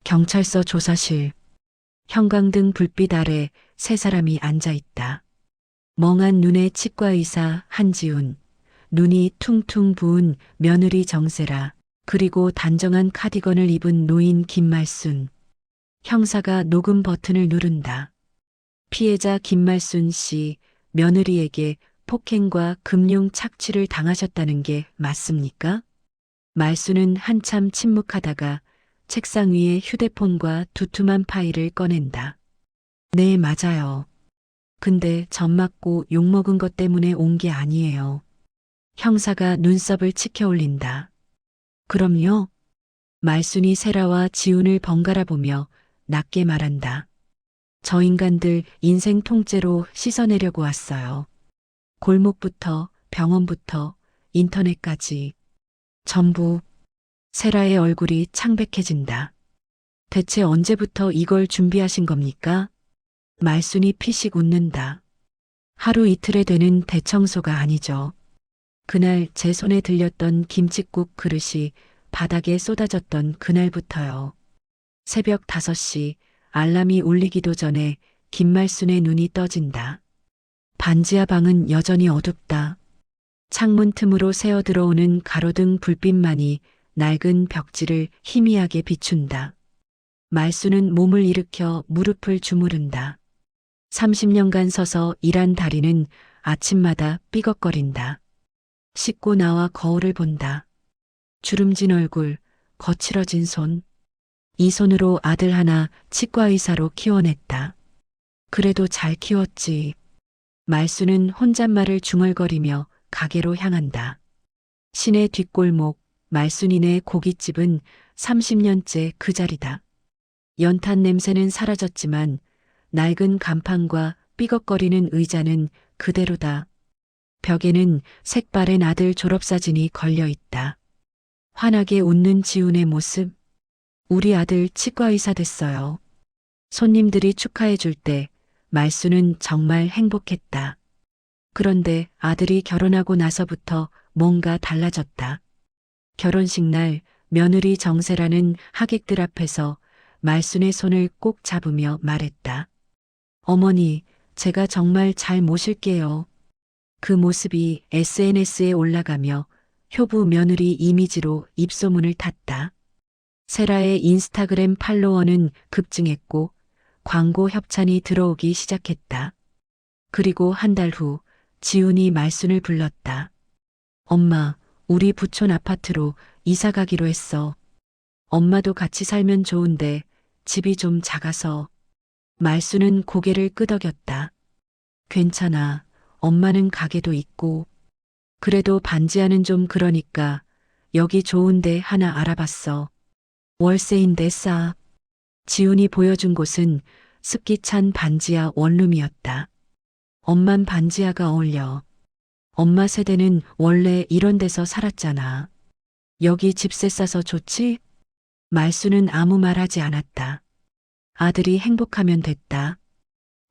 경찰서 조사실. 형광등 불빛 아래 세 사람이 앉아 있다. 멍한 눈의 치과의사 한지훈, 눈이 퉁퉁 부은 며느리 정세라, 그리고 단정한 카디건을 입은 노인 김말순. 형사가 녹음 버튼을 누른다. 피해자 김말순 씨, 며느리에게 폭행과 금융 착취를 당하셨다는 게 맞습니까? 말순은 한참 침묵하다가 책상 위에 휴대폰과 두툼한 파일을 꺼낸다. 네, 맞아요. 근데 젖 맞고 욕먹은 것 때문에 온 게 아니에요. 형사가 눈썹을 치켜 올린다. 그럼요? 말순이 세라와 지훈을 번갈아 보며 낮게 말한다. 저 인간들 인생 통째로 씻어내려고 왔어요. 골목부터 병원부터 인터넷까지 전부. 세라의 얼굴이 창백해진다. 대체 언제부터 이걸 준비하신 겁니까? 말순이 피식 웃는다. 하루 이틀에 되는 대청소가 아니죠. 그날 제 손에 들렸던 김칫국 그릇이 바닥에 쏟아졌던 그날부터요. 새벽 5시 알람이 울리기도 전에 김말순의 눈이 떠진다. 반지하 방은 여전히 어둡다. 창문 틈으로 새어 들어오는 가로등 불빛만이 낡은 벽지를 희미하게 비춘다. 말순은 몸을 일으켜 무릎을 주무른다. 30년간 서서 일한 다리는 아침마다 삐걱거린다. 씻고 나와 거울을 본다. 주름진 얼굴, 거칠어진 손. 이 손으로 아들 하나 치과의사로 키워냈다. 그래도 잘 키웠지. 말순은 혼잣말을 중얼거리며 가게로 향한다. 시내 뒷골목, 말순이네 고깃집은 30년째 그 자리다. 연탄 냄새는 사라졌지만 낡은 간판과 삐걱거리는 의자는 그대로다. 벽에는 색바랜 아들 졸업사진이 걸려 있다. 환하게 웃는 지훈의 모습. 우리 아들 치과의사 됐어요. 손님들이 축하해 줄 때 말순은 정말 행복했다. 그런데 아들이 결혼하고 나서부터 뭔가 달라졌다. 결혼식 날 며느리 정세라는 하객들 앞에서 말순의 손을 꼭 잡으며 말했다. 어머니, 제가 정말 잘 모실게요. 그 모습이 SNS에 올라가며 효부 며느리 이미지로 입소문을 탔다. 세라의 인스타그램 팔로워는 급증했고 광고 협찬이 들어오기 시작했다. 그리고 한 달 후 지훈이 말순을 불렀다. 엄마, 우리 부촌 아파트로 이사 가기로 했어. 엄마도 같이 살면 좋은데 집이 좀 작아서. 말순은 고개를 끄덕였다. 괜찮아. 엄마는 가게도 있고. 그래도 반지하는 좀 그러니까 여기 좋은데 하나 알아봤어. 월세인데 싸. 지훈이 보여준 곳은 습기 찬 반지하 원룸이었다. 엄만 반지하가 어울려. 엄마 세대는 원래 이런 데서 살았잖아. 여기 집세 싸서 좋지? 말순은 아무 말 하지 않았다. 아들이 행복하면 됐다.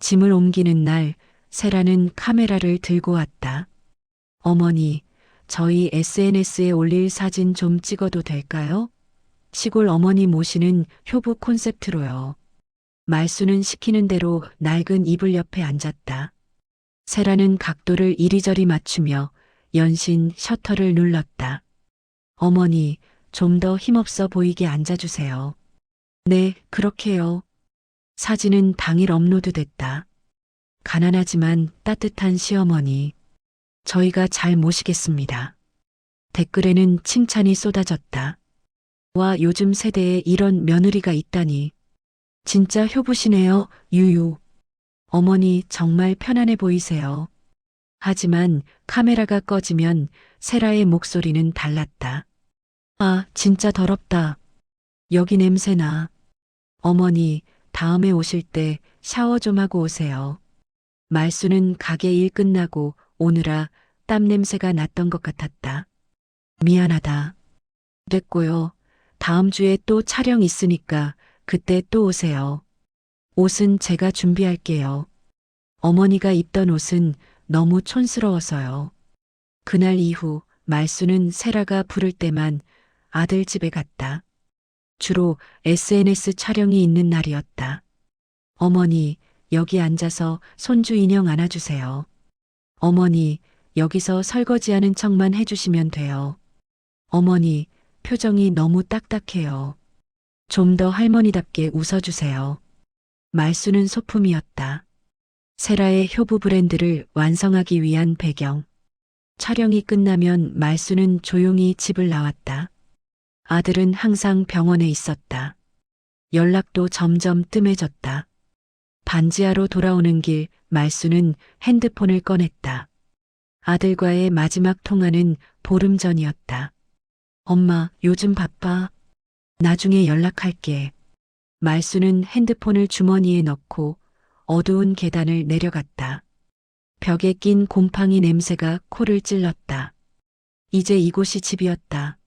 짐을 옮기는 날 세라는 카메라를 들고 왔다. 어머니, 저희 SNS에 올릴 사진 좀 찍어도 될까요? 시골 어머니 모시는 효부 콘셉트로요. 말순은 시키는 대로 낡은 이불 옆에 앉았다. 세라는 각도를 이리저리 맞추며 연신 셔터를 눌렀다. 어머니, 좀 더 힘없어 보이게 앉아주세요. 네, 그렇게요. 사진은 당일 업로드됐다. 가난하지만 따뜻한 시어머니. 저희가 잘 모시겠습니다. 댓글에는 칭찬이 쏟아졌다. 와, 요즘 세대에 이런 며느리가 있다니. 진짜 효부시네요, 유유. 어머니 정말 편안해 보이세요. 하지만 카메라가 꺼지면 세라의 목소리는 달랐다. 아, 진짜 더럽다. 여기 냄새나. 어머니, 다음에 오실 때 샤워 좀 하고 오세요. 말수는 가게 일 끝나고 오느라 땀 냄새가 났던 것 같았다. 미안하다. 됐고요. 다음 주에 또 촬영 있으니까 그때 또 오세요. 옷은 제가 준비할게요. 어머니가 입던 옷은 너무 촌스러워서요. 그날 이후 말수는 세라가 부를 때만 아들 집에 갔다. 주로 SNS 촬영이 있는 날이었다. 어머니, 여기 앉아서 손주 인형 안아주세요. 어머니, 여기서 설거지하는 척만 해주시면 돼요. 어머니, 표정이 너무 딱딱해요. 좀 더 할머니답게 웃어주세요. 말수는 소품이었다. 세라의 효부 브랜드를 완성하기 위한 배경. 촬영이 끝나면 말수는 조용히 집을 나왔다. 아들은 항상 병원에 있었다. 연락도 점점 뜸해졌다. 반지하로 돌아오는 길 말수는 핸드폰을 꺼냈다. 아들과의 마지막 통화는 보름 전이었다. 엄마, 요즘 바빠. 나중에 연락할게. 말수는 핸드폰을 주머니에 넣고 어두운 계단을 내려갔다. 벽에 낀 곰팡이 냄새가 코를 찔렀다. 이제 이곳이 집이었다.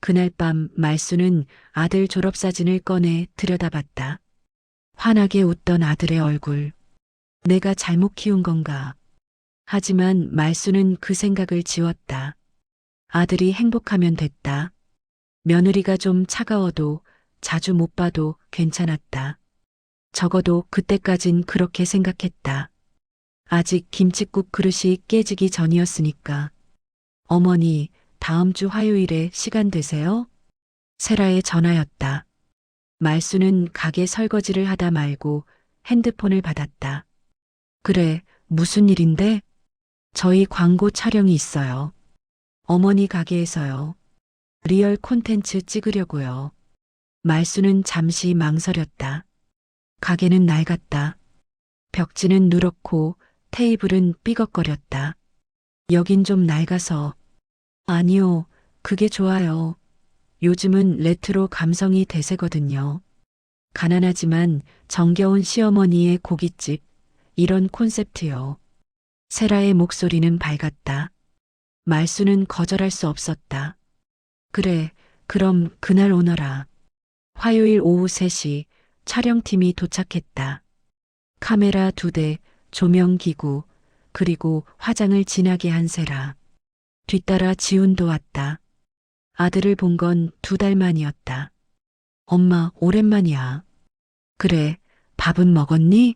그날 밤 말수는 아들 졸업사진을 꺼내 들여다봤다. 환하게 웃던 아들의 얼굴. 내가 잘못 키운 건가? 하지만 말수는 그 생각을 지웠다. 아들이 행복하면 됐다. 며느리가 좀 차가워도 자주 못 봐도 괜찮았다. 적어도 그때까진 그렇게 생각했다. 아직 김칫국 그릇이 깨지기 전이었으니까. 어머니, 다음 주 화요일에 시간 되세요? 세라의 전화였다. 말수는 가게 설거지를 하다 말고 핸드폰을 받았다. 그래, 무슨 일인데? 저희 광고 촬영이 있어요. 어머니 가게에서요. 리얼 콘텐츠 찍으려고요. 말수는 잠시 망설였다. 가게는 낡았다. 벽지는 누렇고 테이블은 삐걱거렸다. 여긴 좀 낡아서. 아니요, 그게 좋아요. 요즘은 레트로 감성이 대세거든요. 가난하지만 정겨운 시어머니의 고깃집, 이런 콘셉트요. 세라의 목소리는 밝았다. 말수는 거절할 수 없었다. 그래, 그럼 그날 오너라. 화요일 오후 3시 촬영팀이 도착했다. 카메라 2대, 조명기구, 그리고 화장을 진하게 한 세라. 뒤따라 지훈도 왔다. 아들을 본 건 2달 만이었다. 엄마, 오랜만이야. 그래, 밥은 먹었니?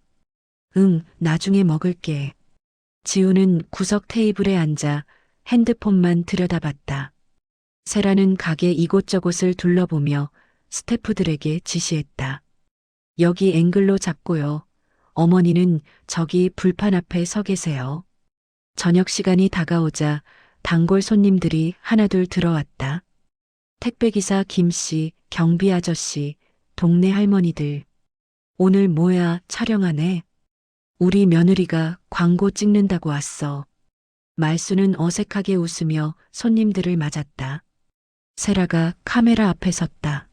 응, 나중에 먹을게. 지훈은 구석 테이블에 앉아 핸드폰만 들여다봤다. 세라는 가게 이곳저곳을 둘러보며 스태프들에게 지시했다. 여기 앵글로 잡고요. 어머니는 저기 불판 앞에 서 계세요. 저녁 시간이 다가오자 단골 손님들이 하나둘 들어왔다. 택배기사 김씨, 경비 아저씨, 동네 할머니들. 오늘 뭐야, 촬영하네. 우리 며느리가 광고 찍는다고 왔어. 말수는 어색하게 웃으며 손님들을 맞았다. 세라가 카메라 앞에 섰다.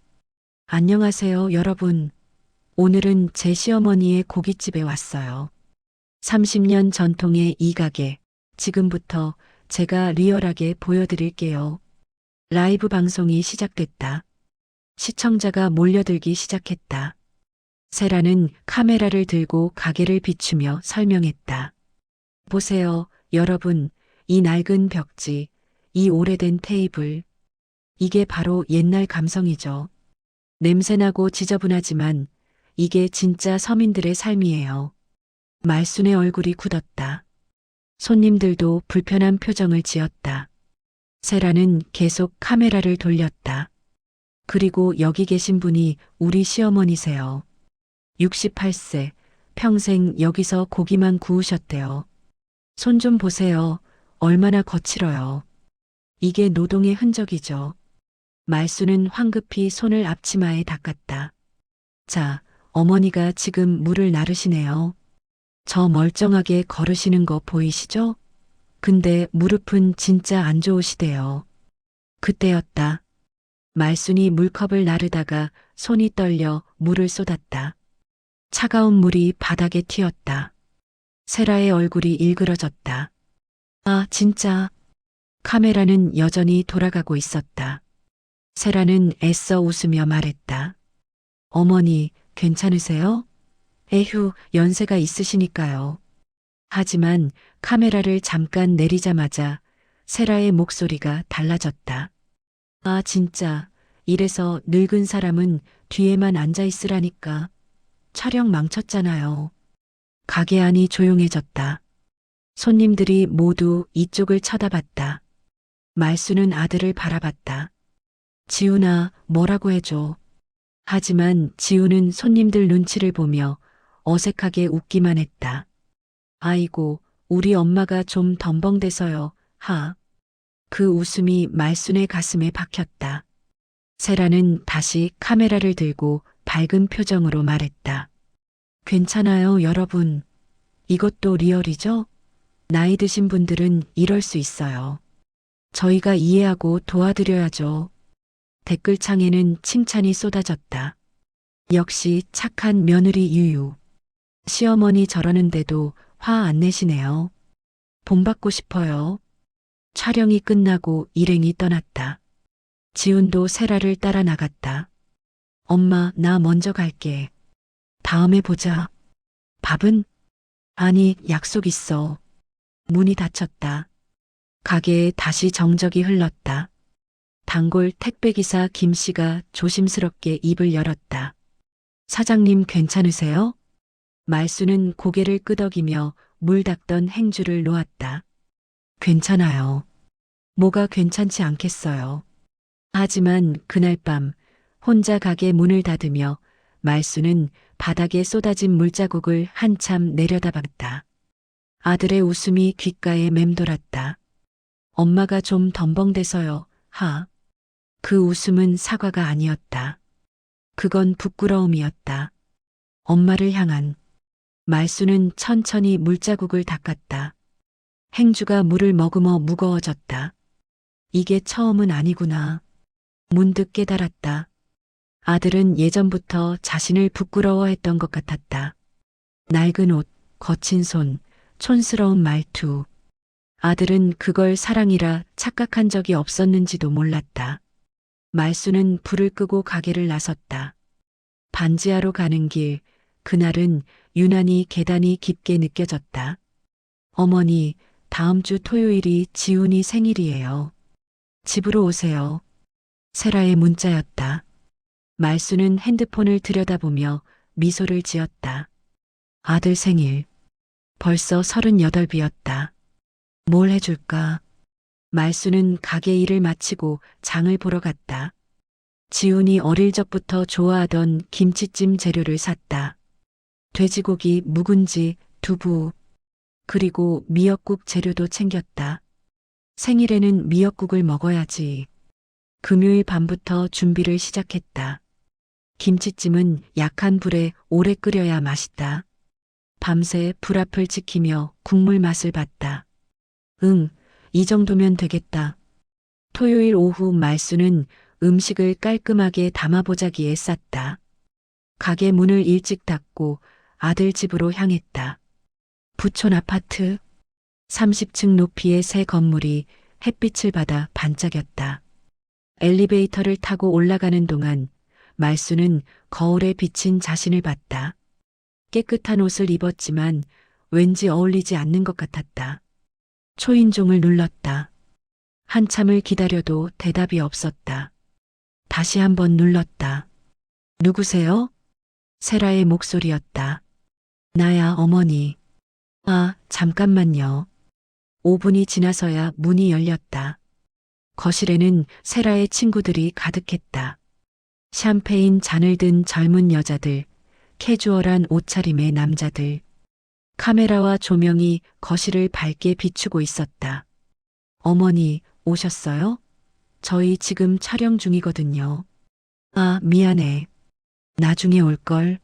안녕하세요, 여러분. 오늘은 제 시어머니의 고깃집에 왔어요. 30년 전통의 이 가게. 지금부터 제가 리얼하게 보여드릴게요. 라이브 방송이 시작됐다. 시청자가 몰려들기 시작했다. 세라는 카메라를 들고 가게를 비추며 설명했다. 보세요, 여러분. 이 낡은 벽지, 이 오래된 테이블. 이게 바로 옛날 감성이죠. 냄새나고 지저분하지만 이게 진짜 서민들의 삶이에요. 말순의 얼굴이 굳었다. 손님들도 불편한 표정을 지었다. 세라는 계속 카메라를 돌렸다. 그리고 여기 계신 분이 우리 시어머니세요. 68세, 평생 여기서 고기만 구우셨대요. 손 좀 보세요. 얼마나 거칠어요. 이게 노동의 흔적이죠. 말수는 황급히 손을 앞치마에 닦았다. 자, 어머니가 지금 물을 나르시네요. 저 멀쩡하게 걸으시는 거 보이시죠? 근데 무릎은 진짜 안 좋으시대요. 그때였다. 말순이 물컵을 나르다가 손이 떨려 물을 쏟았다. 차가운 물이 바닥에 튀었다. 세라의 얼굴이 일그러졌다. 아, 진짜. 카메라는 여전히 돌아가고 있었다. 세라는 애써 웃으며 말했다. 어머니, 괜찮으세요? 에휴, 연세가 있으시니까요. 하지만 카메라를 잠깐 내리자마자 세라의 목소리가 달라졌다. 아, 진짜. 이래서 늙은 사람은 뒤에만 앉아 있으라니까. 촬영 망쳤잖아요. 가게 안이 조용해졌다. 손님들이 모두 이쪽을 쳐다봤다. 말수는 아들을 바라봤다. 지훈아, 뭐라고 해줘. 하지만 지훈은 손님들 눈치를 보며 어색하게 웃기만 했다. 아이고, 우리 엄마가 좀 덤벙대서요. 하. 그 웃음이 말순의 가슴에 박혔다. 세라는 다시 카메라를 들고 밝은 표정으로 말했다. 괜찮아요, 여러분. 이것도 리얼이죠? 나이 드신 분들은 이럴 수 있어요. 저희가 이해하고 도와드려야죠. 댓글창에는 칭찬이 쏟아졌다. 역시 착한 며느리 유유. 시어머니 저러는데도 화 안 내시네요. 본받고 싶어요. 촬영이 끝나고 일행이 떠났다. 지훈도 세라를 따라 나갔다. 엄마, 나 먼저 갈게. 다음에 보자. 밥은? 아니, 약속 있어. 문이 닫혔다. 가게에 다시 정적이 흘렀다. 단골 택배기사 김 씨가 조심스럽게 입을 열었다. 사장님 괜찮으세요? 말수는 고개를 끄덕이며 물 닦던 행주를 놓았다. 괜찮아요. 뭐가 괜찮지 않겠어요. 하지만 그날 밤 혼자 가게 문을 닫으며 말수는 바닥에 쏟아진 물자국을 한참 내려다봤다. 아들의 웃음이 귓가에 맴돌았다. 엄마가 좀 덤벙대서요. 하. 그 웃음은 사과가 아니었다. 그건 부끄러움이었다. 엄마를 향한. 말수는 천천히 물자국을 닦았다. 행주가 물을 머금어 무거워졌다. 이게 처음은 아니구나. 문득 깨달았다. 아들은 예전부터 자신을 부끄러워했던 것 같았다. 낡은 옷, 거친 손, 촌스러운 말투. 아들은 그걸 사랑이라 착각한 적이 없었는지도 몰랐다. 말수는 불을 끄고 가게를 나섰다. 반지하로 가는 길, 그날은 유난히 계단이 깊게 느껴졌다. 어머니, 다음 주 토요일이 지훈이 생일이에요. 집으로 오세요. 세라의 문자였다. 말수는 핸드폰을 들여다보며 미소를 지었다. 아들 생일. 벌써 38이었다. 뭘 해줄까? 말수는 가게 일을 마치고 장을 보러 갔다. 지훈이 어릴 적부터 좋아하던 김치찜 재료를 샀다. 돼지고기, 묵은지, 두부, 그리고 미역국 재료도 챙겼다. 생일에는 미역국을 먹어야지. 금요일 밤부터 준비를 시작했다. 김치찜은 약한 불에 오래 끓여야 맛있다. 밤새 불 앞을 지키며 국물 맛을 봤다. 응, 이 정도면 되겠다. 토요일 오후 말수는 음식을 깔끔하게 담아보자기에 쌌다. 가게 문을 일찍 닫고 아들 집으로 향했다. 부촌 아파트. 30층 높이의 새 건물이 햇빛을 받아 반짝였다. 엘리베이터를 타고 올라가는 동안 말수는 거울에 비친 자신을 봤다. 깨끗한 옷을 입었지만 왠지 어울리지 않는 것 같았다. 초인종을 눌렀다. 한참을 기다려도 대답이 없었다. 다시 한번 눌렀다. 누구세요? 세라의 목소리였다. 나야, 어머니. 아, 잠깐만요. 5분이 지나서야 문이 열렸다. 거실에는 세라의 친구들이 가득했다. 샴페인 잔을 든 젊은 여자들, 캐주얼한 옷차림의 남자들. 카메라와 조명이 거실을 밝게 비추고 있었다. 어머니, 오셨어요? 저희 지금 촬영 중이거든요. 아, 미안해. 나중에 올걸.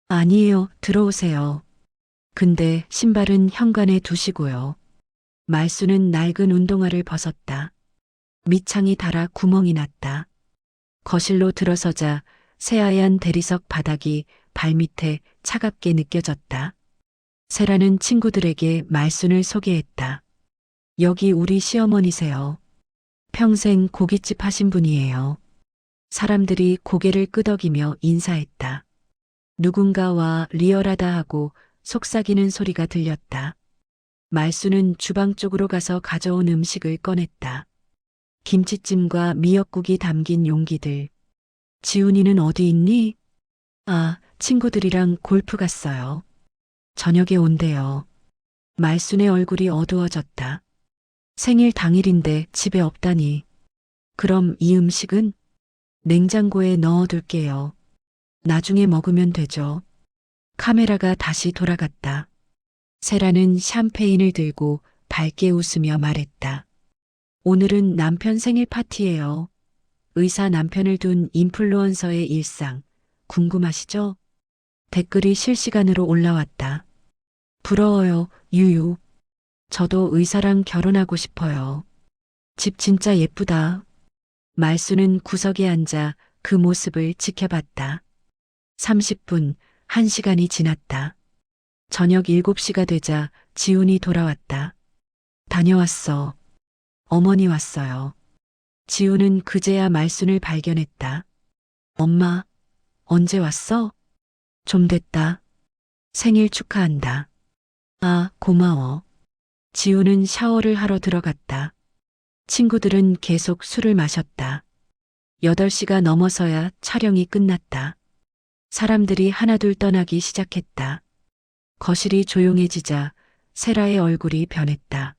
아니에요, 들어오세요. 근데 신발은 현관에 두시고요. 말수는 낡은 운동화를 벗었다. 밑창이 닳아 구멍이 났다. 거실로 들어서자 새하얀 대리석 바닥이 발밑에 차갑게 느껴졌다. 세라는 친구들에게 말순을 소개했다. 여기 우리 시어머니세요. 평생 고깃집 하신 분이에요. 사람들이 고개를 끄덕이며 인사했다. 누군가와 리얼하다 하고 속삭이는 소리가 들렸다. 말수는 주방 쪽으로 가서 가져온 음식을 꺼냈다. 김치찜과 미역국이 담긴 용기들. 지훈이는 어디 있니? 아, 친구들이랑 골프 갔어요. 저녁에 온대요. 말순의 얼굴이 어두워졌다. 생일 당일인데 집에 없다니. 그럼 이 음식은 냉장고에 넣어둘게요. 나중에 먹으면 되죠. 카메라가 다시 돌아갔다. 세라는 샴페인을 들고 밝게 웃으며 말했다. 오늘은 남편 생일 파티예요. 의사 남편을 둔 인플루언서의 일상. 궁금하시죠? 댓글이 실시간으로 올라왔다. 부러워요, 유유. 저도 의사랑 결혼하고 싶어요. 집 진짜 예쁘다. 말수는 구석에 앉아 그 모습을 지켜봤다. 30분, 1시간이 지났다. 저녁 7시가 되자 지훈이 돌아왔다. 다녀왔어. 어머니 왔어요. 지훈은 그제야 말순을 발견했다. 엄마, 언제 왔어? 좀 됐다. 생일 축하한다. 아, 고마워. 지훈은 샤워를 하러 들어갔다. 친구들은 계속 술을 마셨다. 8시가 넘어서야 촬영이 끝났다. 사람들이 하나둘 떠나기 시작했다. 거실이 조용해지자 세라의 얼굴이 변했다.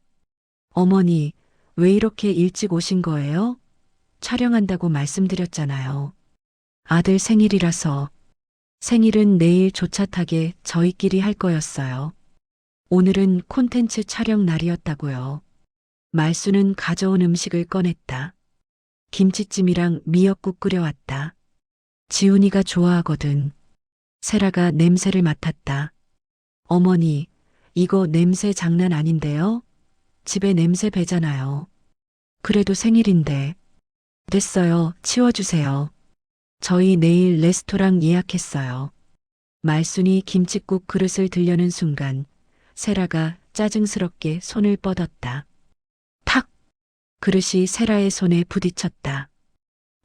어머니, 왜 이렇게 일찍 오신 거예요? 촬영한다고 말씀드렸잖아요. 아들 생일이라서. 생일은 내일 조차 타게 저희끼리 할 거였어요. 오늘은 콘텐츠 촬영 날이었다고요. 말수는 가져온 음식을 꺼냈다. 김치찜이랑 미역국 끓여왔다. 지훈이가 좋아하거든. 세라가 냄새를 맡았다. 어머니, 이거 냄새 장난 아닌데요? 집에 냄새 배잖아요. 그래도 생일인데. 됐어요. 치워주세요. 저희 내일 레스토랑 예약했어요. 말순이 김칫국 그릇을 들려는 순간 세라가 짜증스럽게 손을 뻗었다. 탁! 그릇이 세라의 손에 부딪혔다.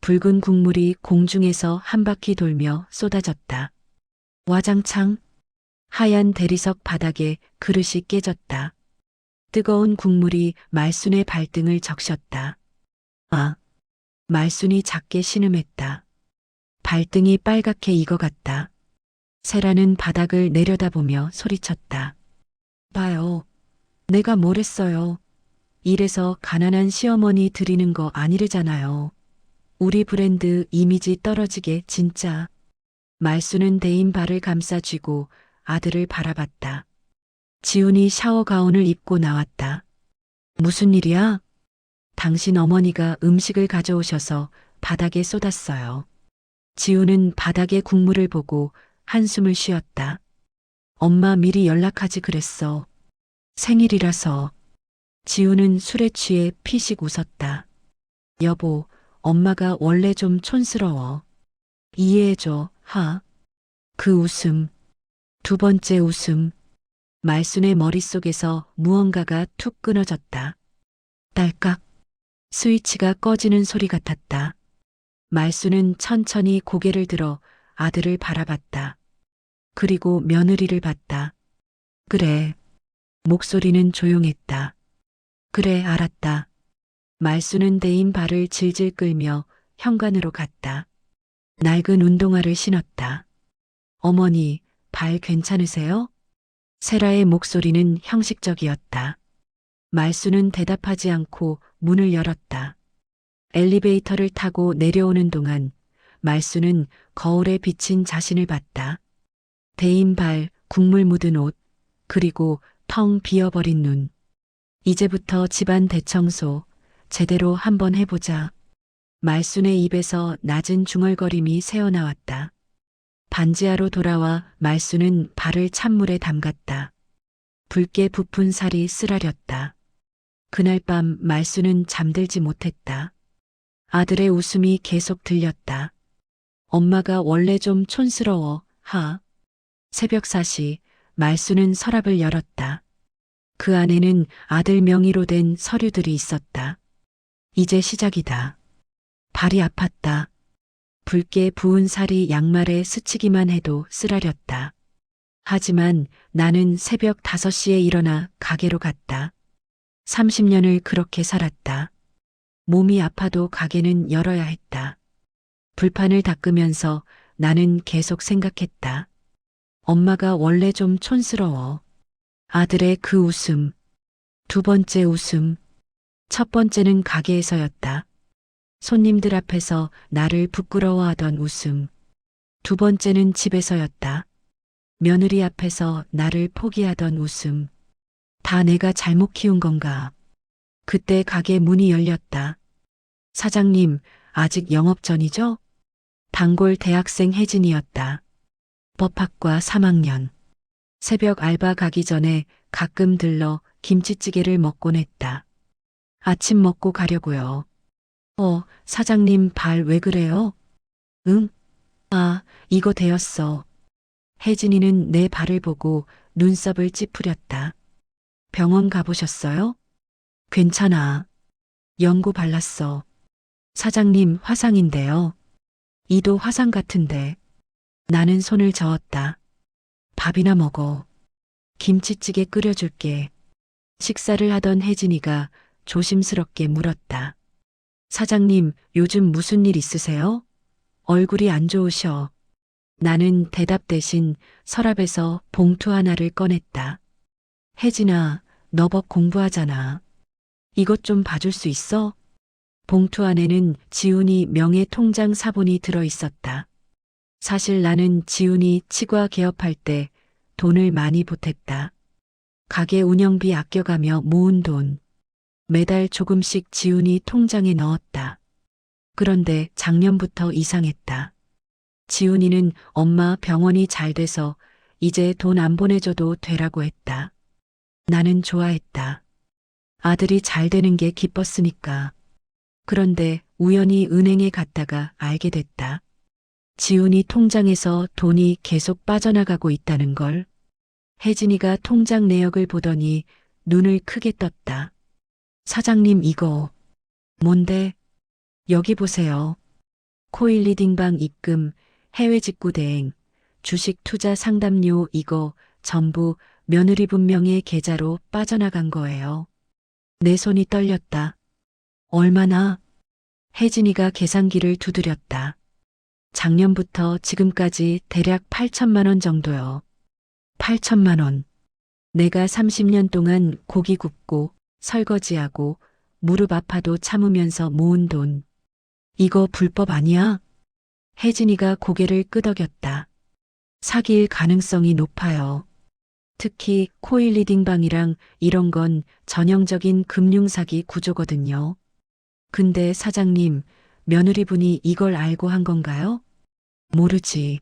붉은 국물이 공중에서 한 바퀴 돌며 쏟아졌다. 와장창! 하얀 대리석 바닥에 그릇이 깨졌다. 뜨거운 국물이 말순의 발등을 적셨다. 아! 말순이 작게 신음했다. 발등이 빨갛게 익어갔다. 세라는 바닥을 내려다보며 소리쳤다. 봐요. 내가 뭘 했어요. 이래서 가난한 시어머니 드리는 거 아니래잖아요. 우리 브랜드 이미지 떨어지게 진짜. 말수는 대인 발을 감싸쥐고 아들을 바라봤다. 지훈이 샤워 가운을 입고 나왔다. 무슨 일이야? 당신 어머니가 음식을 가져오셔서 바닥에 쏟았어요. 지훈은 바닥의 국물을 보고 한숨을 쉬었다. 엄마 미리 연락하지 그랬어. 생일이라서. 지훈은 술에 취해 피식 웃었다. 여보, 엄마가 원래 좀 촌스러워. 이해해줘, 하. 그 웃음. 두 번째 웃음. 말순의 머릿속에서 무언가가 툭 끊어졌다. 딸깍. 스위치가 꺼지는 소리 같았다. 말순은 천천히 고개를 들어 아들을 바라봤다. 그리고 며느리를 봤다. 그래. 목소리는 조용했다. 그래, 알았다. 말수는 대인 발을 질질 끌며 현관으로 갔다. 낡은 운동화를 신었다. 어머니, 발 괜찮으세요? 세라의 목소리는 형식적이었다. 말수는 대답하지 않고 문을 열었다. 엘리베이터를 타고 내려오는 동안 말수는 거울에 비친 자신을 봤다. 대인 발, 국물 묻은 옷, 그리고 텅 비어버린 눈. 이제부터 집안 대청소 제대로 한번 해보자. 말순의 입에서 낮은 중얼거림이 새어나왔다. 반지하로 돌아와 말순은 발을 찬물에 담갔다. 붉게 부푼 살이 쓰라렸다. 그날 밤 말순은 잠들지 못했다. 아들의 웃음이 계속 들렸다. 엄마가 원래 좀 촌스러워, 하. 새벽 4시 말순은 서랍을 열었다. 그 안에는 아들 명의로 된 서류들이 있었다. 이제 시작이다. 발이 아팠다. 붉게 부은 살이 양말에 스치기만 해도 쓰라렸다. 하지만 나는 새벽 5시에 일어나 가게로 갔다. 30년을 그렇게 살았다. 몸이 아파도 가게는 열어야 했다. 불판을 닦으면서 나는 계속 생각했다. 엄마가 원래 좀 촌스러워. 아들의 그 웃음, 두 번째 웃음, 첫 번째는 가게에서였다. 손님들 앞에서 나를 부끄러워하던 웃음, 두 번째는 집에서였다. 며느리 앞에서 나를 포기하던 웃음, 다 내가 잘못 키운 건가. 그때 가게 문이 열렸다. 사장님, 아직 영업 전이죠? 단골 대학생 혜진이었다. 법학과 3학년. 새벽 알바 가기 전에 가끔 들러 김치찌개를 먹곤 했다. 아침 먹고 가려고요. 사장님 발 왜 그래요? 응? 아, 이거 되었어. 혜진이는 내 발을 보고 눈썹을 찌푸렸다. 병원 가보셨어요? 괜찮아. 연고 발랐어. 사장님 화상인데요. 이도 화상 같은데. 나는 손을 저었다. 밥이나 먹어. 김치찌개 끓여줄게. 식사를 하던 혜진이가 조심스럽게 물었다. 사장님, 요즘 무슨 일 있으세요? 얼굴이 안 좋으셔. 나는 대답 대신 서랍에서 봉투 하나를 꺼냈다. 혜진아, 너 법 공부하잖아. 이것 좀 봐줄 수 있어? 봉투 안에는 지훈이 명예 통장 사본이 들어 있었다. 사실 나는 지훈이 치과 개업할 때 돈을 많이 보탰다. 가게 운영비 아껴가며 모은 돈. 매달 조금씩 지훈이 통장에 넣었다. 그런데 작년부터 이상했다. 지훈이는 엄마 병원이 잘 돼서 이제 돈 안 보내줘도 되라고 했다. 나는 좋아했다. 아들이 잘 되는 게 기뻤으니까. 그런데 우연히 은행에 갔다가 알게 됐다. 지훈이 통장에서 돈이 계속 빠져나가고 있다는 걸. 혜진이가 통장 내역을 보더니 눈을 크게 떴다. 사장님 이거 뭔데? 여기 보세요. 코일리딩방 입금, 해외 직구 대행, 주식 투자 상담료 이거 전부 며느리 분명의 계좌로 빠져나간 거예요. 내 손이 떨렸다. 얼마나? 혜진이가 계산기를 두드렸다. 작년부터 지금까지 대략 8천만 원 정도요. 8천만 원. 내가 30년 동안 고기 굽고 설거지하고 무릎 아파도 참으면서 모은 돈. 이거 불법 아니야? 혜진이가 고개를 끄덕였다. 사기일 가능성이 높아요. 특히 코일리딩방이랑 이런 건 전형적인 금융사기 구조거든요. 근데 사장님, 며느리분이 이걸 알고 한 건가요? 모르지.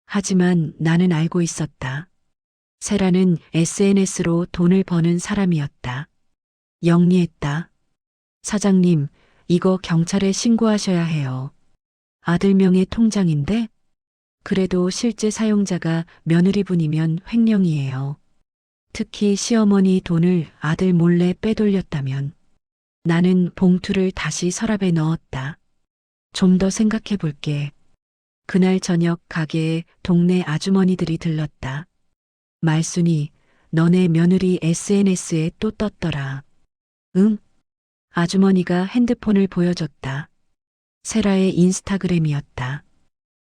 하지만 나는 알고 있었다. 세라는 SNS로 돈을 버는 사람이었다. 영리했다. 사장님, 이거 경찰에 신고하셔야 해요. 아들 명의 통장인데? 그래도 실제 사용자가 며느리분이면 횡령이에요. 특히 시어머니 돈을 아들 몰래 빼돌렸다면. 나는 봉투를 다시 서랍에 넣었다. 좀 더 생각해 볼게. 그날 저녁 가게에 동네 아주머니들이 들렀다. 말순이, 너네 며느리 SNS에 또 떴더라. 응? 아주머니가 핸드폰을 보여줬다. 세라의 인스타그램이었다.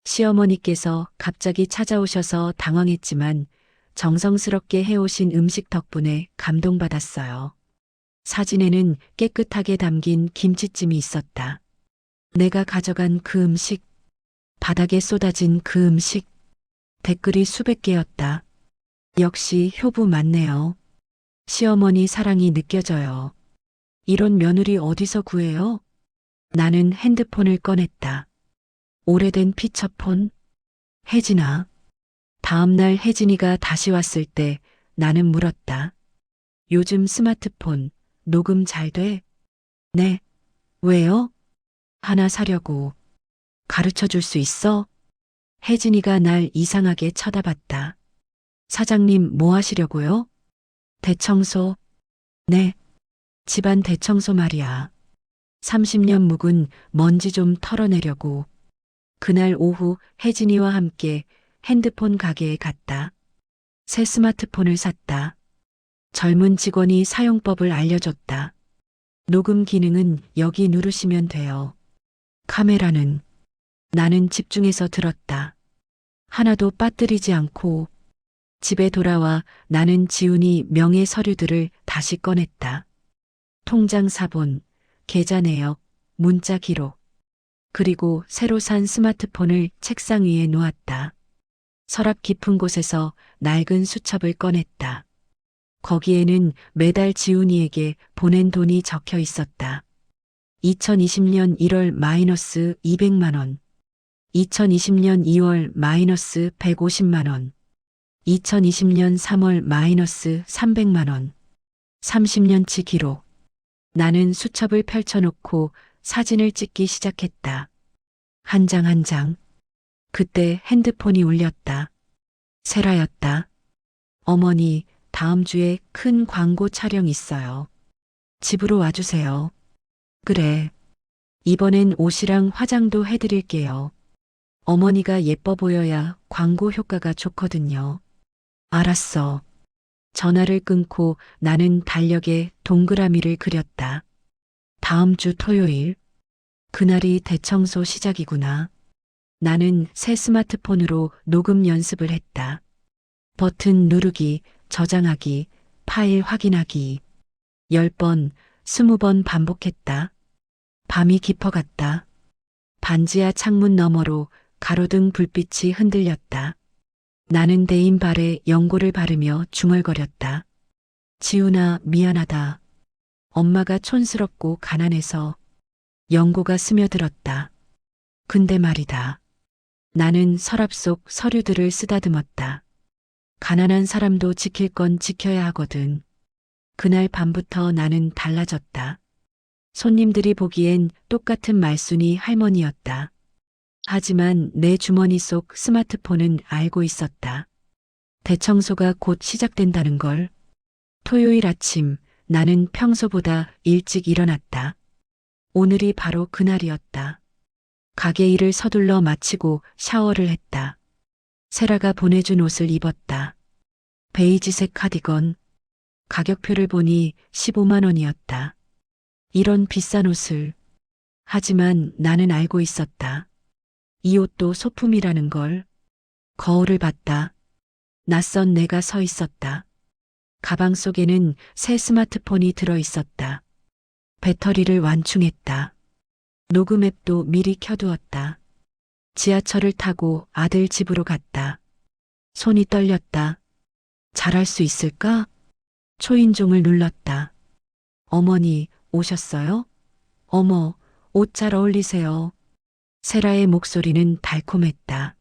시어머니께서 갑자기 찾아오셔서 당황했지만 정성스럽게 해오신 음식 덕분에 감동받았어요. 사진에는 깨끗하게 담긴 김치찜이 있었다. 내가 가져간 그 음식, 바닥에 쏟아진 그 음식, 댓글이 수백 개였다. 역시 효부 맞네요. 시어머니 사랑이 느껴져요. 이런 며느리 어디서 구해요? 나는 핸드폰을 꺼냈다. 오래된 피처폰? 혜진아. 다음날 혜진이가 다시 왔을 때 나는 물었다. 요즘 스마트폰 녹음 잘 돼? 네. 왜요? 하나 사려고. 가르쳐 줄 수 있어? 혜진이가 날 이상하게 쳐다봤다. 사장님 뭐 하시려고요? 대청소. 네. 집안 대청소 말이야. 30년 묵은 먼지 좀 털어내려고. 그날 오후 혜진이와 함께 핸드폰 가게에 갔다. 새 스마트폰을 샀다. 젊은 직원이 사용법을 알려줬다. 녹음 기능은 여기 누르시면 돼요. 카메라는 나는 집중해서 들었다. 하나도 빠뜨리지 않고 집에 돌아와 나는 지훈이 명의 서류들을 다시 꺼냈다. 통장 사본, 계좌 내역, 문자 기록, 그리고 새로 산 스마트폰을 책상 위에 놓았다. 서랍 깊은 곳에서 낡은 수첩을 꺼냈다. 거기에는 매달 지훈이에게 보낸 돈이 적혀 있었다. 2020년 1월 마이너스 200만 원, 2020년 2월 마이너스 150만 원, 2020년 3월 마이너스 300만 원, 30년치 기록. 나는 수첩을 펼쳐놓고 사진을 찍기 시작했다. 한 장 한 장. 그때 핸드폰이 울렸다. 세라였다. 어머니, 다음 주에 큰 광고 촬영 있어요. 집으로 와주세요. 그래. 이번엔 옷이랑 화장도 해드릴게요. 어머니가 예뻐 보여야 광고 효과가 좋거든요. 알았어. 전화를 끊고 나는 달력에 동그라미를 그렸다. 다음 주 토요일. 그날이 대청소 시작이구나. 나는 새 스마트폰으로 녹음 연습을 했다. 버튼 누르기, 저장하기, 파일 확인하기. 10번, 20번 반복했다. 밤이 깊어갔다. 반지하 창문 너머로 가로등 불빛이 흔들렸다. 나는 대인 발에 연고를 바르며 중얼거렸다. 지훈아, 미안하다. 엄마가 촌스럽고 가난해서 연고가 스며들었다. 근데 말이다. 나는 서랍 속 서류들을 쓰다듬었다. 가난한 사람도 지킬 건 지켜야 하거든. 그날 밤부터 나는 달라졌다. 손님들이 보기엔 똑같은 말순이 할머니였다. 하지만 내 주머니 속 스마트폰은 알고 있었다. 대청소가 곧 시작된다는 걸. 토요일 아침 나는 평소보다 일찍 일어났다. 오늘이 바로 그날이었다. 가게 일을 서둘러 마치고 샤워를 했다. 세라가 보내준 옷을 입었다. 베이지색 카디건. 가격표를 보니 15만 원이었다. 이런 비싼 옷을. 하지만 나는 알고 있었다. 이 옷도 소품이라는 걸. 거울을 봤다. 낯선 내가 서 있었다. 가방 속에는 새 스마트폰이 들어 있었다. 배터리를 완충했다. 녹음 앱도 미리 켜두었다. 지하철을 타고 아들 집으로 갔다. 손이 떨렸다. 잘할 수 있을까? 초인종을 눌렀다. 어머니, 오셨어요? 어머, 옷 잘 어울리세요. 세라의 목소리는 달콤했다.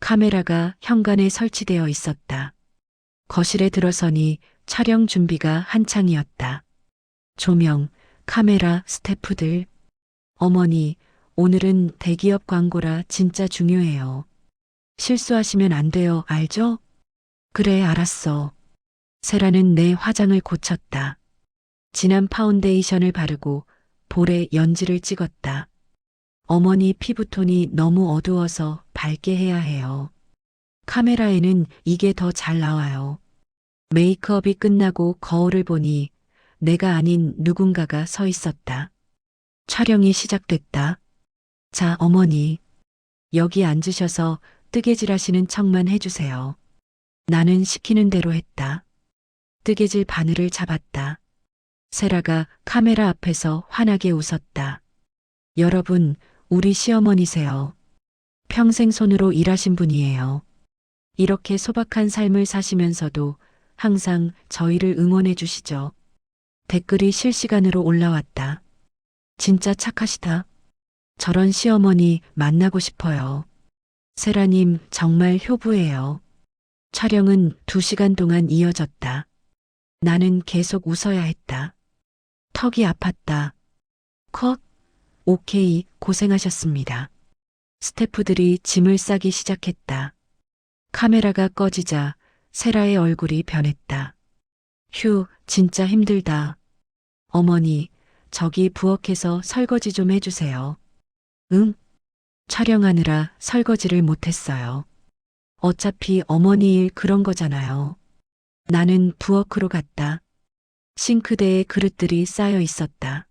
카메라가 현관에 설치되어 있었다. 거실에 들어서니 촬영 준비가 한창이었다. 조명, 카메라, 스태프들. 어머니, 오늘은 대기업 광고라 진짜 중요해요. 실수하시면 안 돼요, 알죠? 그래, 알았어. 세라는 내 화장을 고쳤다. 진한 파운데이션을 바르고 볼에 연지를 찍었다. 어머니 피부톤이 너무 어두워서 밝게 해야 해요. 카메라에는 이게 더 잘 나와요. 메이크업이 끝나고 거울을 보니 내가 아닌 누군가가 서 있었다. 촬영이 시작됐다. 자, 어머니. 여기 앉으셔서 뜨개질 하시는 척만 해주세요. 나는 시키는 대로 했다. 뜨개질 바늘을 잡았다. 세라가 카메라 앞에서 환하게 웃었다. 여러분, 우리 시어머니세요. 평생 손으로 일하신 분이에요. 이렇게 소박한 삶을 사시면서도 항상 저희를 응원해 주시죠. 댓글이 실시간으로 올라왔다. 진짜 착하시다. 저런 시어머니 만나고 싶어요. 세라님 정말 효부예요. 촬영은 2시간 동안 이어졌다. 나는 계속 웃어야 했다. 턱이 아팠다. 컷. 오케이, 고생하셨습니다. 스태프들이 짐을 싸기 시작했다. 카메라가 꺼지자 세라의 얼굴이 변했다. 휴, 진짜 힘들다. 어머니, 저기 부엌에서 설거지 좀 해주세요. 응? 촬영하느라 설거지를 못했어요. 어차피 어머니 일 그런 거잖아요. 나는 부엌으로 갔다. 싱크대에 그릇들이 쌓여 있었다.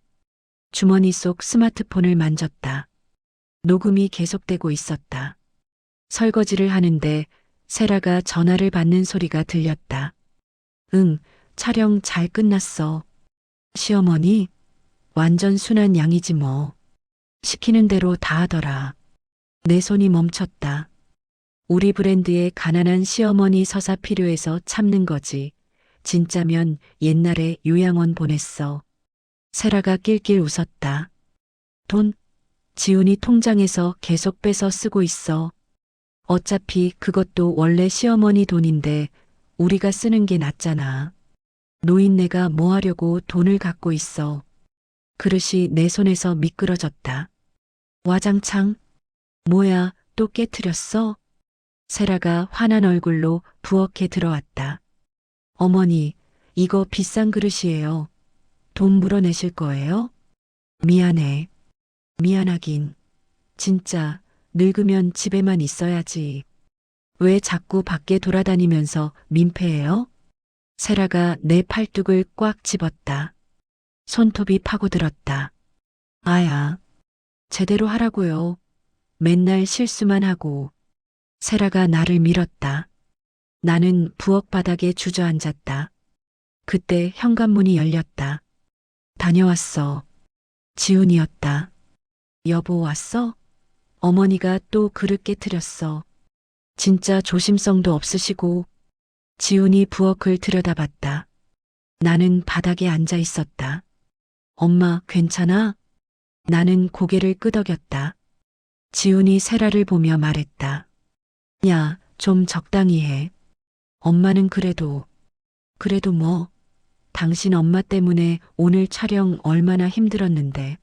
주머니 속 스마트폰을 만졌다. 녹음이 계속되고 있었다. 설거지를 하는데 세라가 전화를 받는 소리가 들렸다. 응, 촬영 잘 끝났어. 시어머니? 완전 순한 양이지 뭐. 시키는 대로 다 하더라. 내 손이 멈췄다. 우리 브랜드의 가난한 시어머니 서사 필요해서 참는 거지. 진짜면 옛날에 요양원 보냈어. 세라가 낄낄 웃었다. 돈? 지훈이 통장에서 계속 빼서 쓰고 있어. 어차피 그것도 원래 시어머니 돈인데 우리가 쓰는 게 낫잖아. 노인네가 뭐 하려고 돈을 갖고 있어. 그릇이 내 손에서 미끄러졌다. 와장창? 뭐야, 또 깨트렸어? 세라가 화난 얼굴로 부엌에 들어왔다. 어머니, 이거 비싼 그릇이에요. 돈 물어내실 거예요? 미안해. 미안하긴. 진짜 늙으면 집에만 있어야지. 왜 자꾸 밖에 돌아다니면서 민폐해요? 세라가 내 팔뚝을 꽉 집었다. 손톱이 파고들었다. 아야, 제대로 하라고요. 맨날 실수만 하고. 세라가 나를 밀었다. 나는 부엌 바닥에 주저앉았다. 그때 현관문이 열렸다. 다녀왔어. 지훈이었다. 여보 왔어? 어머니가 또 그릇 깨트렸어. 진짜 조심성도 없으시고. 지훈이 부엌을 들여다봤다. 나는 바닥에 앉아 있었다. 엄마, 괜찮아? 나는 고개를 끄덕였다. 지훈이 세라를 보며 말했다. 야, 좀 적당히 해. 엄마는 그래도 뭐. 당신 엄마 때문에 오늘 촬영 얼마나 힘들었는데.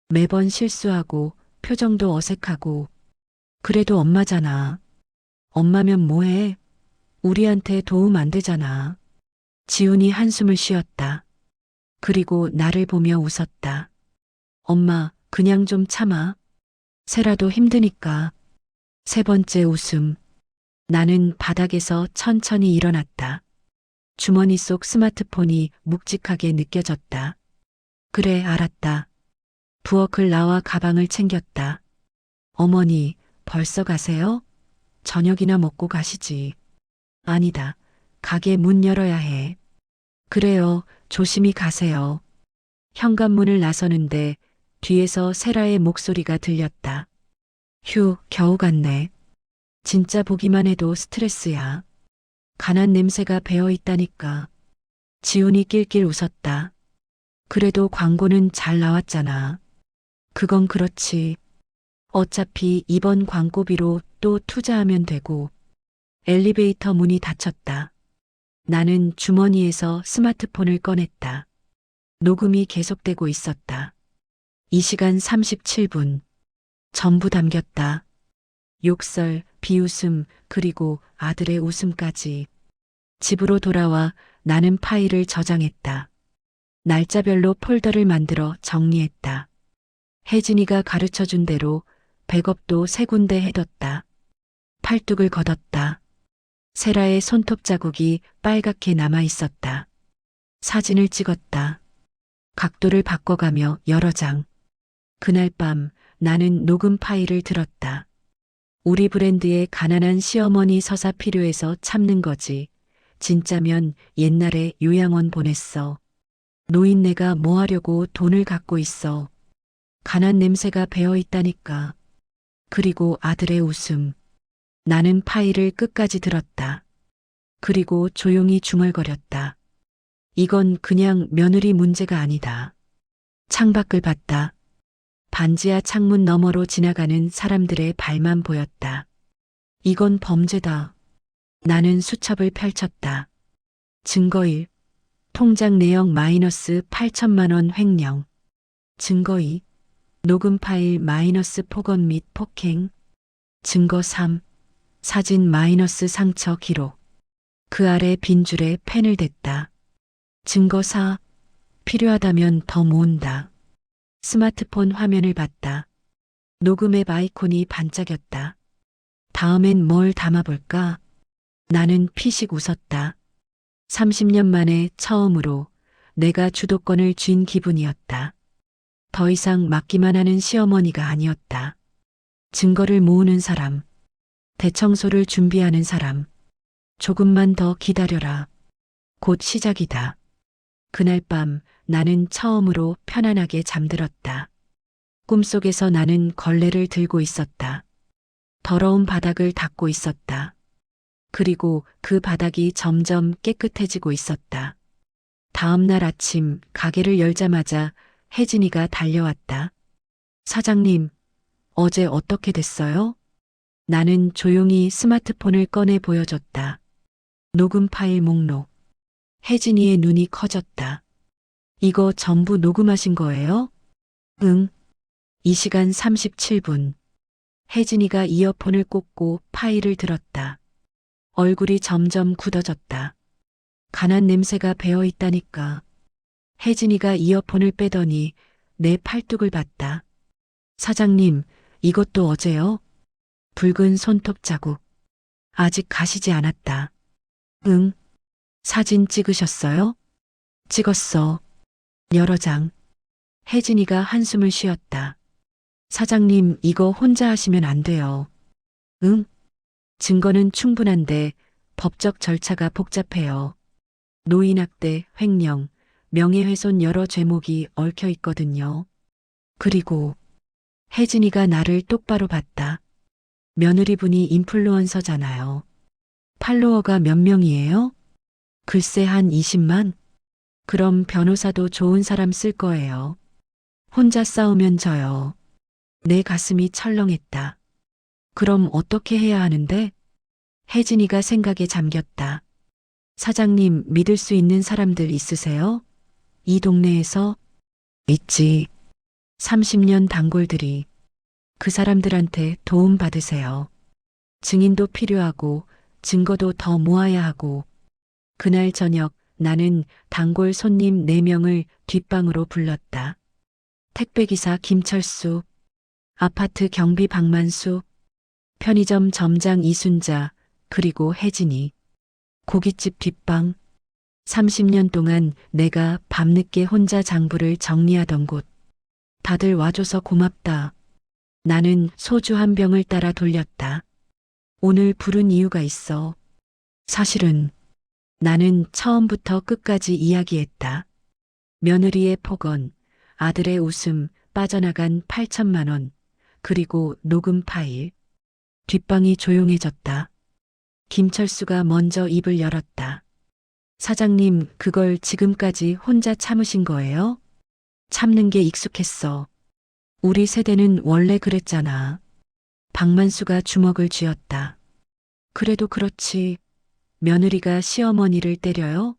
매번 실수하고 표정도 어색하고. 그래도 엄마잖아. 엄마면 뭐해? 우리한테 도움 안 되잖아. 지훈이 한숨을 쉬었다. 그리고 나를 보며 웃었다. 엄마, 그냥 좀 참아. 세라도 힘드니까. 세 번째 웃음. 나는 바닥에서 천천히 일어났다. 주머니 속 스마트폰이 묵직하게 느껴졌다. 그래, 알았다. 부엌을 나와 가방을 챙겼다. 어머니, 벌써 가세요? 저녁이나 먹고 가시지. 아니다. 가게 문 열어야 해. 그래요. 조심히 가세요. 현관문을 나서는데 뒤에서 세라의 목소리가 들렸다. 휴, 겨우 갔네. 진짜 보기만 해도 스트레스야. 간한 냄새가 배어 있다니까. 지훈이 낄낄 웃었다. 그래도 광고는 잘 나왔잖아. 그건 그렇지. 어차피 이번 광고비로 또 투자하면 되고. 엘리베이터 문이 닫혔다. 나는 주머니에서 스마트폰을 꺼냈다. 녹음이 계속되고 있었다. 2시간 37분. 전부 담겼다. 욕설, 비웃음, 그리고 아들의 웃음까지. 집으로 돌아와 나는 파일을 저장했다. 날짜별로 폴더를 만들어 정리했다. 혜진이가 가르쳐준 대로 백업도 3군데 해뒀다. 팔뚝을 걷었다. 세라의 손톱 자국이 빨갛게 남아 있었다. 사진을 찍었다. 각도를 바꿔가며 여러 장. 그날 밤 나는 녹음 파일을 들었다. 우리 브랜드의 가난한 시어머니 서사 필요해서 참는 거지. 진짜면 옛날에 요양원 보냈어. 노인네가 뭐 하려고 돈을 갖고 있어. 가난 냄새가 배어 있다니까. 그리고 아들의 웃음. 나는 파일을 끝까지 들었다. 그리고 조용히 중얼거렸다. 이건 그냥 며느리 문제가 아니다. 창밖을 봤다. 반지하 창문 너머로 지나가는 사람들의 발만 보였다. 이건 범죄다. 나는 수첩을 펼쳤다. 증거일. 통장 내역 마이너스 8천만 원 횡령. 증거 2. 녹음 파일 마이너스 폭언 및 폭행. 증거 3. 사진 마이너스 상처 기록. 그 아래 빈 줄에 펜을 댔다. 증거 4. 필요하다면 더 모은다. 스마트폰 화면을 봤다. 녹음 앱 아이콘이 반짝였다. 다음엔 뭘 담아볼까? 나는 피식 웃었다. 30년 만에 처음으로 내가 주도권을 쥔 기분이었다. 더 이상 맡기만 하는 시어머니가 아니었다. 증거를 모으는 사람, 대청소를 준비하는 사람, 조금만 더 기다려라. 곧 시작이다. 그날 밤 나는 처음으로 편안하게 잠들었다. 꿈속에서 나는 걸레를 들고 있었다. 더러운 바닥을 닦고 있었다. 그리고 그 바닥이 점점 깨끗해지고 있었다. 다음 날 아침 가게를 열자마자 혜진이가 달려왔다. 사장님, 어제 어떻게 됐어요? 나는 조용히 스마트폰을 꺼내 보여줬다. 녹음 파일 목록. 혜진이의 눈이 커졌다. 이거 전부 녹음하신 거예요? 응. 이 시간 37분. 혜진이가 이어폰을 꽂고 파일을 들었다. 얼굴이 점점 굳어졌다. 간한 냄새가 배어 있다니까. 혜진이가 이어폰을 빼더니 내 팔뚝을 봤다. 사장님, 이것도 어제요? 붉은 손톱 자국. 아직 가시지 않았다. 응. 사진 찍으셨어요? 찍었어. 여러 장. 혜진이가 한숨을 쉬었다. 사장님, 이거 혼자 하시면 안 돼요. 응? 증거는 충분한데 법적 절차가 복잡해요. 노인학대, 횡령, 명예훼손 여러 죄목이 얽혀 있거든요. 그리고 혜진이가 나를 똑바로 봤다. 며느리분이 인플루언서잖아요. 팔로워가 몇 명이에요? 글쎄 한 20만? 그럼 변호사도 좋은 사람 쓸 거예요. 혼자 싸우면 져요. 내 가슴이 철렁했다. 그럼 어떻게 해야 하는데? 혜진이가 생각에 잠겼다. 사장님, 믿을 수 있는 사람들 있으세요? 이 동네에서? 있지. 30년 단골들이. 그 사람들한테 도움 받으세요. 증인도 필요하고 증거도 더 모아야 하고. 그날 저녁 나는 단골 손님 4명을 뒷방으로 불렀다. 택배기사 김철수, 아파트 경비 박만수, 편의점 점장 이순자, 그리고 혜진이. 고깃집 뒷방. 30년 동안 내가 밤늦게 혼자 장부를 정리하던 곳. 다들 와줘서 고맙다. 나는 소주 한 병을 따라 돌렸다. 오늘 부른 이유가 있어. 사실은 나는 처음부터 끝까지 이야기했다. 며느리의 폭언, 아들의 웃음, 빠져나간 8천만 원, 그리고 녹음 파일. 뒷방이 조용해졌다. 김철수가 먼저 입을 열었다. 사장님, 그걸 지금까지 혼자 참으신 거예요? 참는 게 익숙했어. 우리 세대는 원래 그랬잖아. 박만수가 주먹을 쥐었다. 그래도 그렇지. 며느리가 시어머니를 때려요?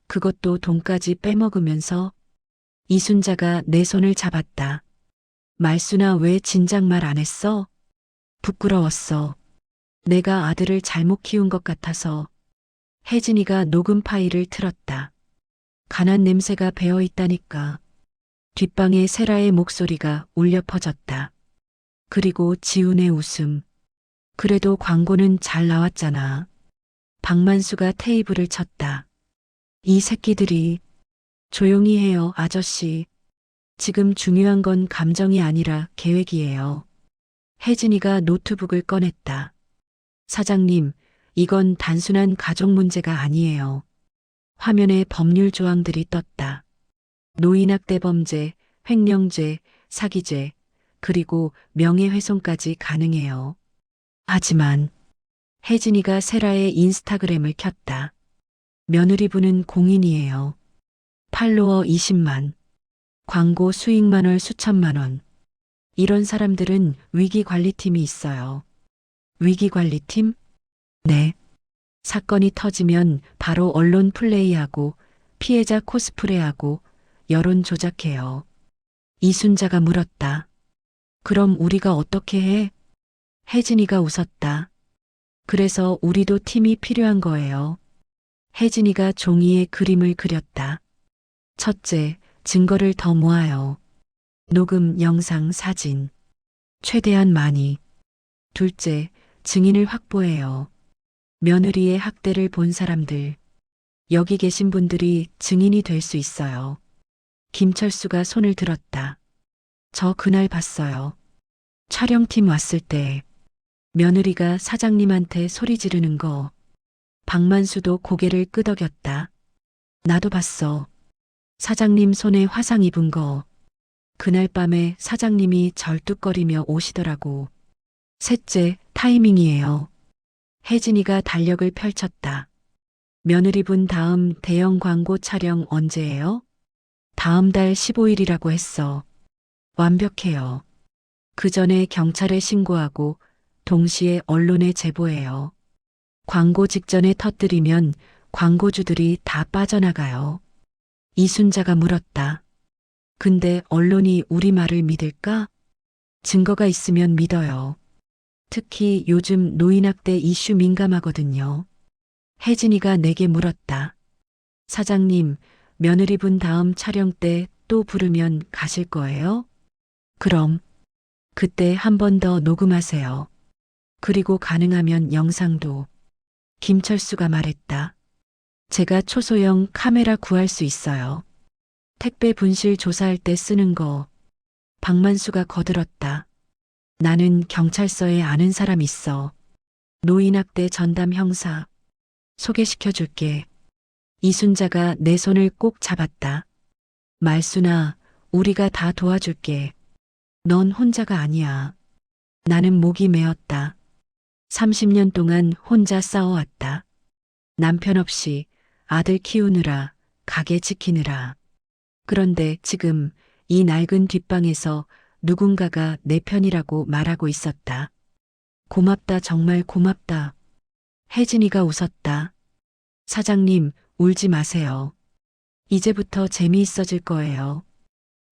그것도 돈까지 빼먹으면서. 이순자가 내 손을 잡았다. 말수나 왜 진작 말 안 했어? 부끄러웠어. 내가 아들을 잘못 키운 것 같아서. 혜진이가 녹음 파일을 틀었다. 간한 냄새가 배어 있다니까. 뒷방에 세라의 목소리가 울려 퍼졌다. 그리고 지훈의 웃음. 그래도 광고는 잘 나왔잖아. 박만수가 테이블을 쳤다. 이 새끼들이. 조용히 해요, 아저씨. 지금 중요한 건 감정이 아니라 계획이에요. 혜진이가 노트북을 꺼냈다. 사장님, 이건 단순한 가족 문제가 아니에요. 화면에 법률 조항들이 떴다. 노인학대 범죄, 횡령죄, 사기죄, 그리고 명예훼손까지 가능해요. 하지만 혜진이가 세라의 인스타그램을 켰다. 며느리분은 공인이에요. 팔로워 20만, 광고 수익만 월 수천만 원. 이런 사람들은 위기관리팀이 있어요. 위기관리팀? 네. 사건이 터지면 바로 언론 플레이하고 피해자 코스프레하고 여론 조작해요. 이순자가 물었다. 그럼 우리가 어떻게 해? 혜진이가 웃었다. 그래서 우리도 팀이 필요한 거예요. 혜진이가 종이에 그림을 그렸다. 첫째, 증거를 더 모아요. 녹음, 영상, 사진. 최대한 많이. 둘째, 증인을 확보해요. 며느리의 학대를 본 사람들. 여기 계신 분들이 증인이 될 수 있어요. 김철수가 손을 들었다. 저 그날 봤어요. 촬영팀 왔을 때 며느리가 사장님한테 소리 지르는 거 박만수도 고개를 끄덕였다. 나도 봤어. 사장님 손에 화상 입은 거. 그날 밤에 사장님이 절뚝거리며 오시더라고. 셋째, 타이밍이에요. 혜진이가 달력을 펼쳤다. 며느리 분 다음 대형 광고 촬영 언제예요? 다음 달 15일이라고 했어. 완벽해요. 그 전에 경찰에 신고하고 동시에 언론에 제보해요. 광고 직전에 터뜨리면 광고주들이 다 빠져나가요. 이순자가 물었다. 근데 언론이 우리 말을 믿을까? 증거가 있으면 믿어요. 특히 요즘 노인학대 이슈 민감하거든요. 혜진이가 내게 물었다. 사장님, 며느리 분 다음 촬영 때 또 부르면 가실 거예요? 그럼. 그때 한 번 더 녹음하세요. 그리고 가능하면 영상도. 김철수가 말했다. 제가 초소형 카메라 구할 수 있어요. 택배 분실 조사할 때 쓰는 거. 박만수가 거들었다. 나는 경찰서에 아는 사람 있어. 노인학대 전담 형사. 소개시켜 줄게. 이순자가 내 손을 꼭 잡았다. 말순아, 우리가 다 도와줄게. 넌 혼자가 아니야. 나는 목이 메었다. 30년 동안 혼자 싸워왔다. 남편 없이 아들 키우느라, 가게 지키느라. 그런데 지금 이 낡은 뒷방에서 누군가가 내 편이라고 말하고 있었다. 고맙다, 정말 고맙다. 혜진이가 웃었다. 사장님, 울지 마세요. 이제부터 재미있어질 거예요.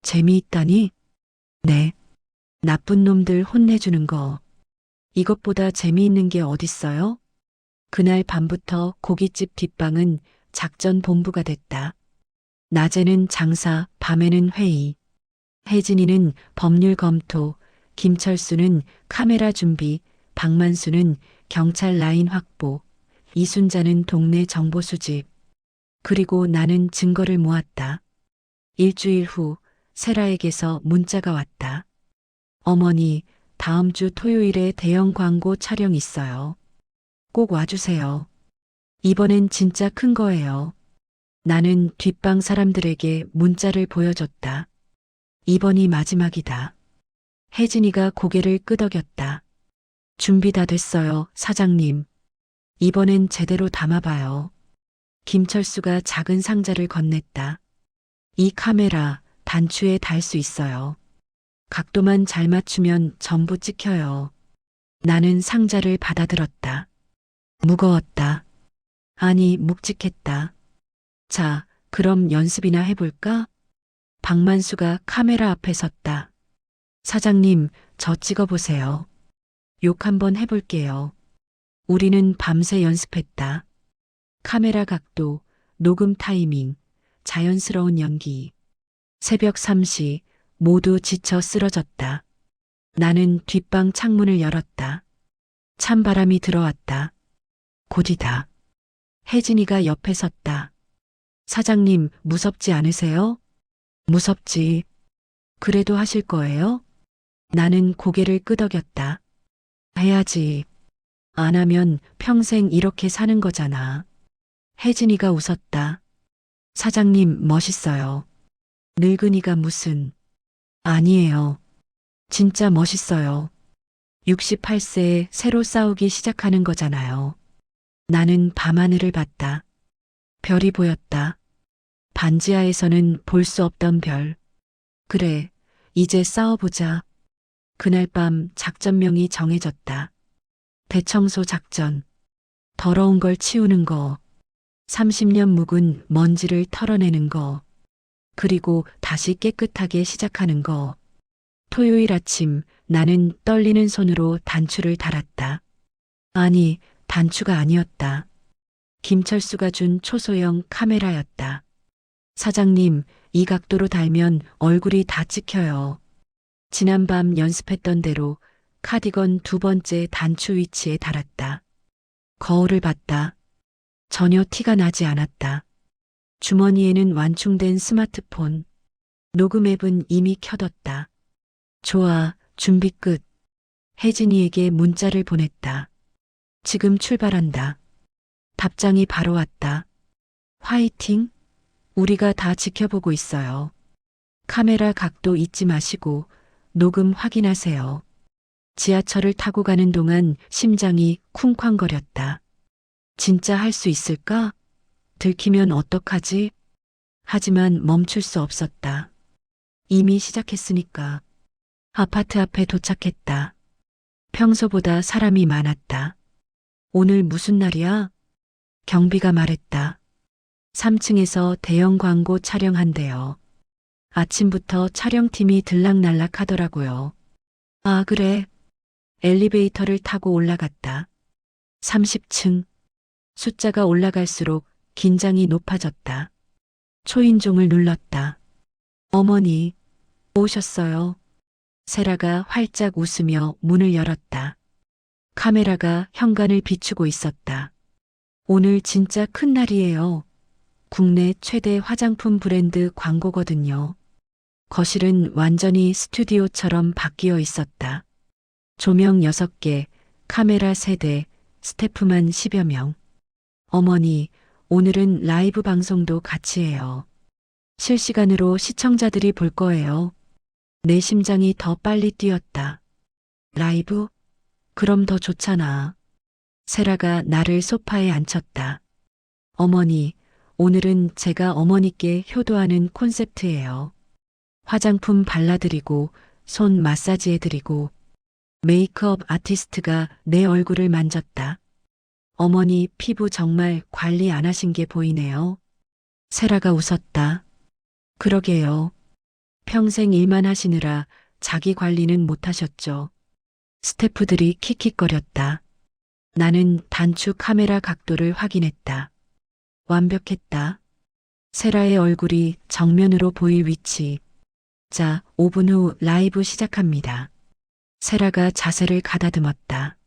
재미있다니? 네. 나쁜 놈들 혼내주는 거. 이것보다 재미있는 게 어딨어요? 그날 밤부터 고깃집 뒷방은 작전 본부가 됐다. 낮에는 장사, 밤에는 회의. 혜진이는 법률 검토, 김철수는 카메라 준비, 박만수는 경찰 라인 확보, 이순자는 동네 정보 수집. 그리고 나는 증거를 모았다. 일주일 후 세라에게서 문자가 왔다. 어머니, 다음 주 토요일에 대형 광고 촬영 있어요. 꼭 와주세요. 이번엔 진짜 큰 거예요. 나는 뒷방 사람들에게 문자를 보여줬다. 이번이 마지막이다. 혜진이가 고개를 끄덕였다. 준비 다 됐어요, 사장님. 이번엔 제대로 담아봐요. 김철수가 작은 상자를 건넸다. 이 카메라 단추에 달 수 있어요. 각도만 잘 맞추면 전부 찍혀요. 나는 상자를 받아들었다. 무거웠다. 아니, 묵직했다. 자, 그럼 연습이나 해볼까? 박만수가 카메라 앞에 섰다. 사장님, 저 찍어보세요. 욕 한번 해볼게요. 우리는 밤새 연습했다. 카메라 각도, 녹음 타이밍, 자연스러운 연기. 새벽 3시 모두 지쳐 쓰러졌다. 나는 뒷방 창문을 열었다. 찬바람이 들어왔다. 곧이다. 혜진이가 옆에 섰다. 사장님, 무섭지 않으세요? 무섭지. 그래도 하실 거예요? 나는 고개를 끄덕였다. 해야지. 안 하면 평생 이렇게 사는 거잖아. 혜진이가 웃었다. 사장님, 멋있어요. 늙은이가 무슨. 아니에요. 진짜 멋있어요. 68세에 새로 싸우기 시작하는 거잖아요. 나는 밤하늘을 봤다. 별이 보였다. 반지하에서는 볼 수 없던 별. 그래, 이제 싸워보자. 그날 밤 작전명이 정해졌다. 대청소 작전. 더러운 걸 치우는 거. 30년 묵은 먼지를 털어내는 거. 그리고 다시 깨끗하게 시작하는 거. 토요일 아침 나는 떨리는 손으로 단추를 달았다. 아니, 단추가 아니었다. 김철수가 준 초소형 카메라였다. 사장님, 이 각도로 달면 얼굴이 다 찍혀요. 지난밤 연습했던 대로 카디건 두 번째 단추 위치에 달았다. 거울을 봤다. 전혀 티가 나지 않았다. 주머니에는 완충된 스마트폰. 녹음 앱은 이미 켜뒀다. 좋아, 준비 끝. 혜진이에게 문자를 보냈다. 지금 출발한다. 답장이 바로 왔다. 화이팅! 우리가 다 지켜보고 있어요. 카메라 각도 잊지 마시고 녹음 확인하세요. 지하철을 타고 가는 동안 심장이 쿵쾅거렸다. 진짜 할 수 있을까? 들키면 어떡하지? 하지만 멈출 수 없었다. 이미 시작했으니까. 아파트 앞에 도착했다. 평소보다 사람이 많았다. 오늘 무슨 날이야? 경비가 말했다. 3층에서 대형 광고 촬영한대요. 아침부터 촬영팀이 들락날락 하더라고요. 아, 그래. 엘리베이터를 타고 올라갔다. 30층. 숫자가 올라갈수록 긴장이 높아졌다. 초인종을 눌렀다. 어머니, 오셨어요. 세라가 활짝 웃으며 문을 열었다. 카메라가 현관을 비추고 있었다. 오늘 진짜 큰 날이에요. 국내 최대 화장품 브랜드 광고거든요. 거실은 완전히 스튜디오처럼 바뀌어 있었다. 조명 6개, 카메라 3대, 스태프만 10여 명. 어머니, 오늘은 라이브 방송도 같이 해요. 실시간으로 시청자들이 볼 거예요. 내 심장이 더 빨리 뛰었다. 라이브? 그럼 더 좋잖아. 세라가 나를 소파에 앉혔다. 어머니, 오늘은 제가 어머니께 효도하는 콘셉트예요. 화장품 발라드리고 손 마사지해드리고 메이크업 아티스트가 내 얼굴을 만졌다. 어머니 피부 정말 관리 안 하신 게 보이네요. 세라가 웃었다. 그러게요. 평생 일만 하시느라 자기 관리는 못 하셨죠. 스태프들이 킥킥거렸다. 나는 단축 카메라 각도를 확인했다. 완벽했다. 세라의 얼굴이 정면으로 보일 위치. 자, 5분 후 라이브 시작합니다. 세라가 자세를 가다듬었다.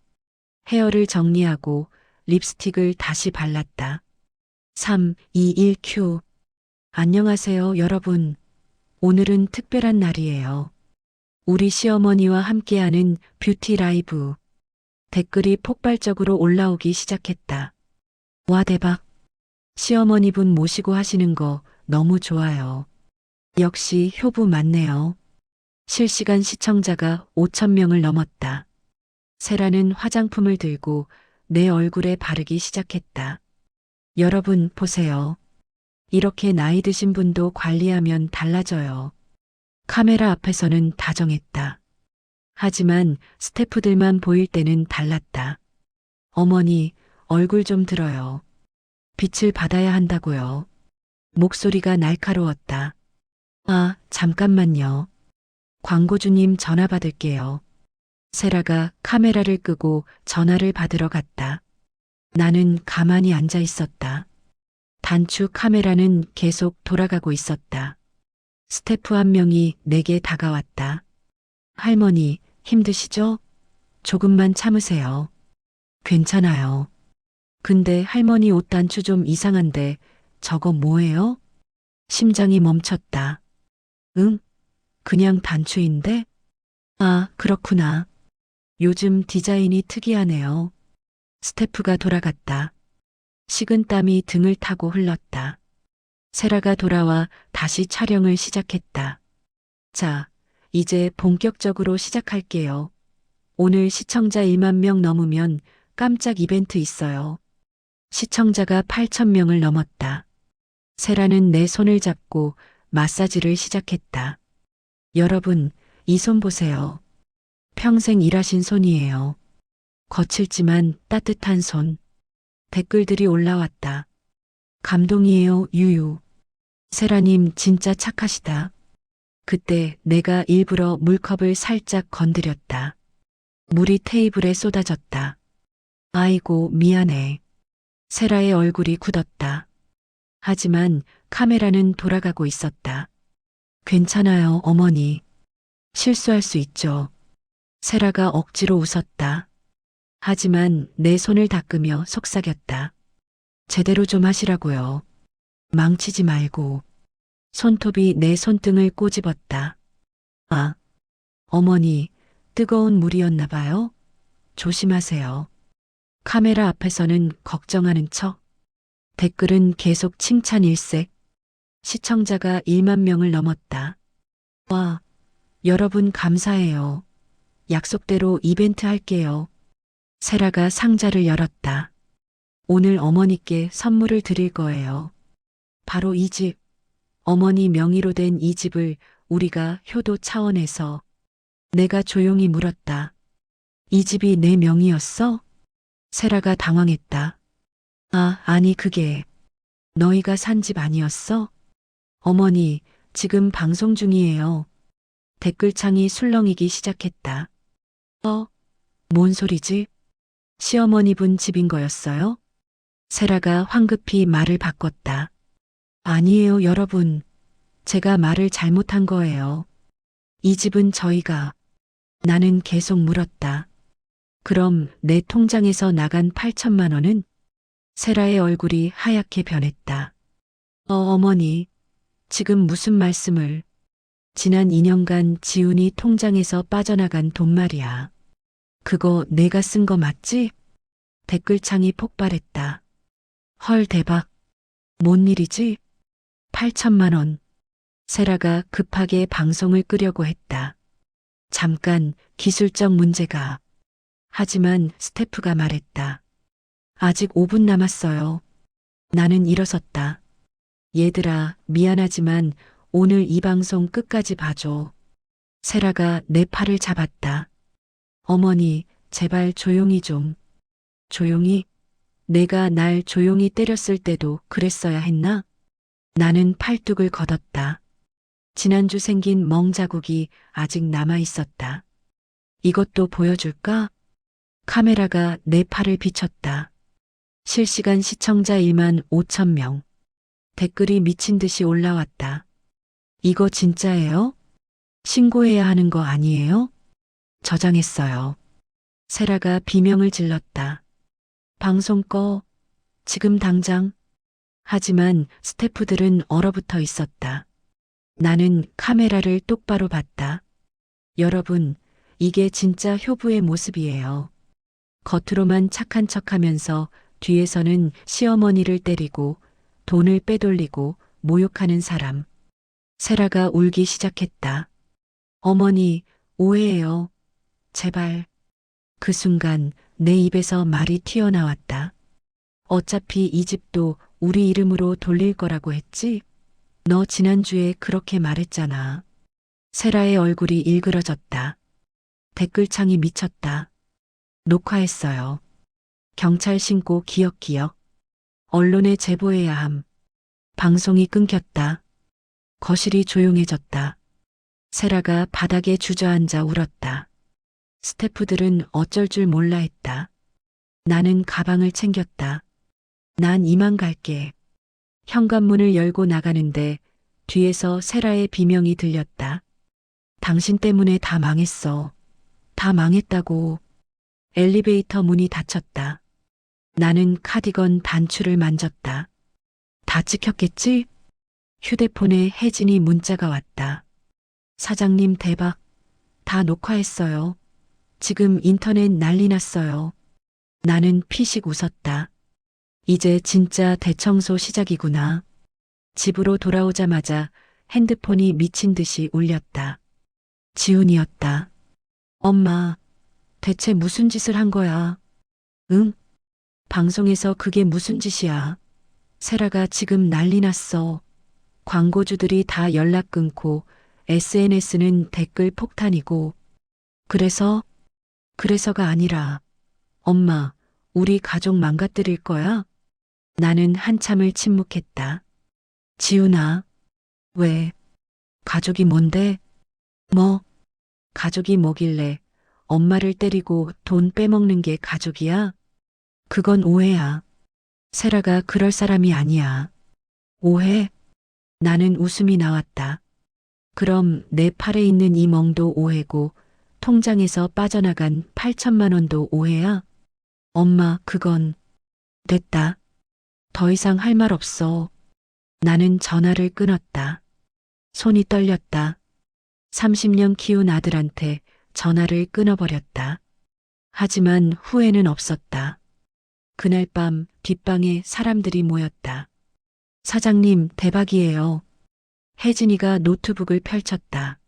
헤어를 정리하고 립스틱을 다시 발랐다. 3, 2, 1 큐. 안녕하세요, 여러분. 오늘은 특별한 날이에요. 우리 시어머니와 함께하는 뷰티 라이브. 댓글이 폭발적으로 올라오기 시작했다. 와, 대박. 시어머니분 모시고 하시는 거 너무 좋아요. 역시 효부 맞네요. 실시간 시청자가 5천 명을 넘었다. 세라는 화장품을 들고 내 얼굴에 바르기 시작했다. 여러분 보세요. 이렇게 나이 드신 분도 관리하면 달라져요. 카메라 앞에서는 다정했다. 하지만 스태프들만 보일 때는 달랐다. 어머니, 얼굴 좀 들어요. 빛을 받아야 한다고요. 목소리가 날카로웠다. 아, 잠깐만요. 광고주님 전화 받을게요. 세라가 카메라를 끄고 전화를 받으러 갔다. 나는 가만히 앉아 있었다. 단축 카메라는 계속 돌아가고 있었다. 스태프 한 명이 내게 다가왔다. 할머니, 힘드시죠? 조금만 참으세요. 괜찮아요. 근데 할머니 옷 단추 좀 이상한데 저거 뭐예요? 심장이 멈췄다. 응? 그냥 단추인데? 아, 그렇구나. 요즘 디자인이 특이하네요. 스태프가 돌아갔다. 식은땀이 등을 타고 흘렀다. 세라가 돌아와 다시 촬영을 시작했다. 자, 이제 본격적으로 시작할게요. 오늘 시청자 1만 명 넘으면 깜짝 이벤트 있어요. 시청자가 8천 명을 넘었다. 세라는 내 손을 잡고 마사지를 시작했다. 여러분, 이 손 보세요. 평생 일하신 손이에요. 거칠지만 따뜻한 손. 댓글들이 올라왔다. 감동이에요, 유유. 세라님 진짜 착하시다. 그때 내가 일부러 물컵을 살짝 건드렸다. 물이 테이블에 쏟아졌다. 아이고, 미안해. 세라의 얼굴이 굳었다. 하지만 카메라는 돌아가고 있었다. 괜찮아요, 어머니. 실수할 수 있죠. 세라가 억지로 웃었다. 하지만 내 손을 닦으며 속삭였다. 제대로 좀 하시라고요. 망치지 말고. 손톱이 내 손등을 꼬집었다. 아, 어머니, 뜨거운 물이었나 봐요. 조심하세요. 카메라 앞에서는 걱정하는 척. 댓글은 계속 칭찬 일색. 시청자가 1만 명을 넘었다. 와, 여러분 감사해요. 약속대로 이벤트 할게요. 세라가 상자를 열었다. 오늘 어머니께 선물을 드릴 거예요. 바로 이 집. 어머니 명의로 된 이 집을 우리가 효도 차원에서. 내가 조용히 물었다. 이 집이 내 명의였어? 세라가 당황했다. 아, 아니 그게 너희가 산 집 아니었어? 어머니, 지금 방송 중이에요. 댓글창이 술렁이기 시작했다. 뭔 소리지? 시어머니 분 집인 거였어요? 세라가 황급히 말을 바꿨다. 아니에요, 여러분. 제가 말을 잘못한 거예요. 이 집은 저희가. 나는 계속 물었다. 그럼 내 통장에서 나간 8천만 원은? 세라의 얼굴이 하얗게 변했다. 어머니, 지금 무슨 말씀을. 지난 2년간 지훈이 통장에서 빠져나간 돈 말이야. 그거 내가 쓴 거 맞지? 댓글창이 폭발했다. 헐 대박. 뭔 일이지? 8천만 원. 세라가 급하게 방송을 끄려고 했다. 잠깐 기술적 문제가. 하지만 스태프가 말했다. 아직 5분 남았어요. 나는 일어섰다. 얘들아, 미안하지만 오늘 이 방송 끝까지 봐줘. 세라가 내 팔을 잡았다. 어머니, 제발 조용히 좀. 조용히? 내가 날 조용히 때렸을 때도 그랬어야 했나? 나는 팔뚝을 걷었다. 지난주 생긴 멍자국이 아직 남아 있었다. 이것도 보여줄까? 카메라가 내 팔을 비췄다. 실시간 시청자 1만 5천 명. 댓글이 미친 듯이 올라왔다. 이거 진짜예요? 신고해야 하는 거 아니에요? 저장했어요. 세라가 비명을 질렀다. 방송 꺼. 지금 당장. 하지만 스태프들은 얼어붙어 있었다. 나는 카메라를 똑바로 봤다. 여러분, 이게 진짜 효부의 모습이에요. 겉으로만 착한 척하면서 뒤에서는 시어머니를 때리고 돈을 빼돌리고 모욕하는 사람. 세라가 울기 시작했다. 어머니, 오해해요. 제발. 그 순간 내 입에서 말이 튀어나왔다. 어차피 이 집도 우리 이름으로 돌릴 거라고 했지? 너 지난주에 그렇게 말했잖아. 세라의 얼굴이 일그러졌다. 댓글창이 미쳤다. 녹화했어요. 경찰 신고 기억기억. 언론에 제보해야 함. 방송이 끊겼다. 거실이 조용해졌다. 세라가 바닥에 주저앉아 울었다. 스태프들은 어쩔 줄 몰라 했다. 나는 가방을 챙겼다. 난 이만 갈게. 현관문을 열고 나가는데 뒤에서 세라의 비명이 들렸다. 당신 때문에 다 망했어. 다 망했다고. 엘리베이터 문이 닫혔다. 나는 카디건 단추를 만졌다. 다 찍혔겠지? 휴대폰에 혜진이 문자가 왔다. 사장님 대박. 다 녹화했어요. 지금 인터넷 난리 났어요. 나는 피식 웃었다. 이제 진짜 대청소 시작이구나. 집으로 돌아오자마자 핸드폰이 미친 듯이 울렸다. 지훈이었다. 엄마, 대체 무슨 짓을 한 거야? 응? 방송에서 그게 무슨 짓이야? 세라가 지금 난리 났어. 광고주들이 다 연락 끊고 SNS는 댓글 폭탄이고. 그래서가 아니라 엄마, 우리 가족 망가뜨릴 거야? 나는 한참을 침묵했다. 지훈아, 왜? 가족이 뭔데? 뭐? 가족이 뭐길래 엄마를 때리고 돈 빼먹는 게 가족이야? 그건 오해야. 세라가 그럴 사람이 아니야. 오해? 나는 웃음이 나왔다. 그럼 내 팔에 있는 이 멍도 오해고 통장에서 빠져나간 8천만 원도 오해야? 엄마, 그건. 됐다. 더 이상 할 말 없어. 나는 전화를 끊었다. 손이 떨렸다. 30년 키운 아들한테 전화를 끊어버렸다. 하지만 후회는 없었다. 그날 밤 뒷방에 사람들이 모였다. 사장님, 대박이에요. 혜진이가 노트북을 펼쳤다.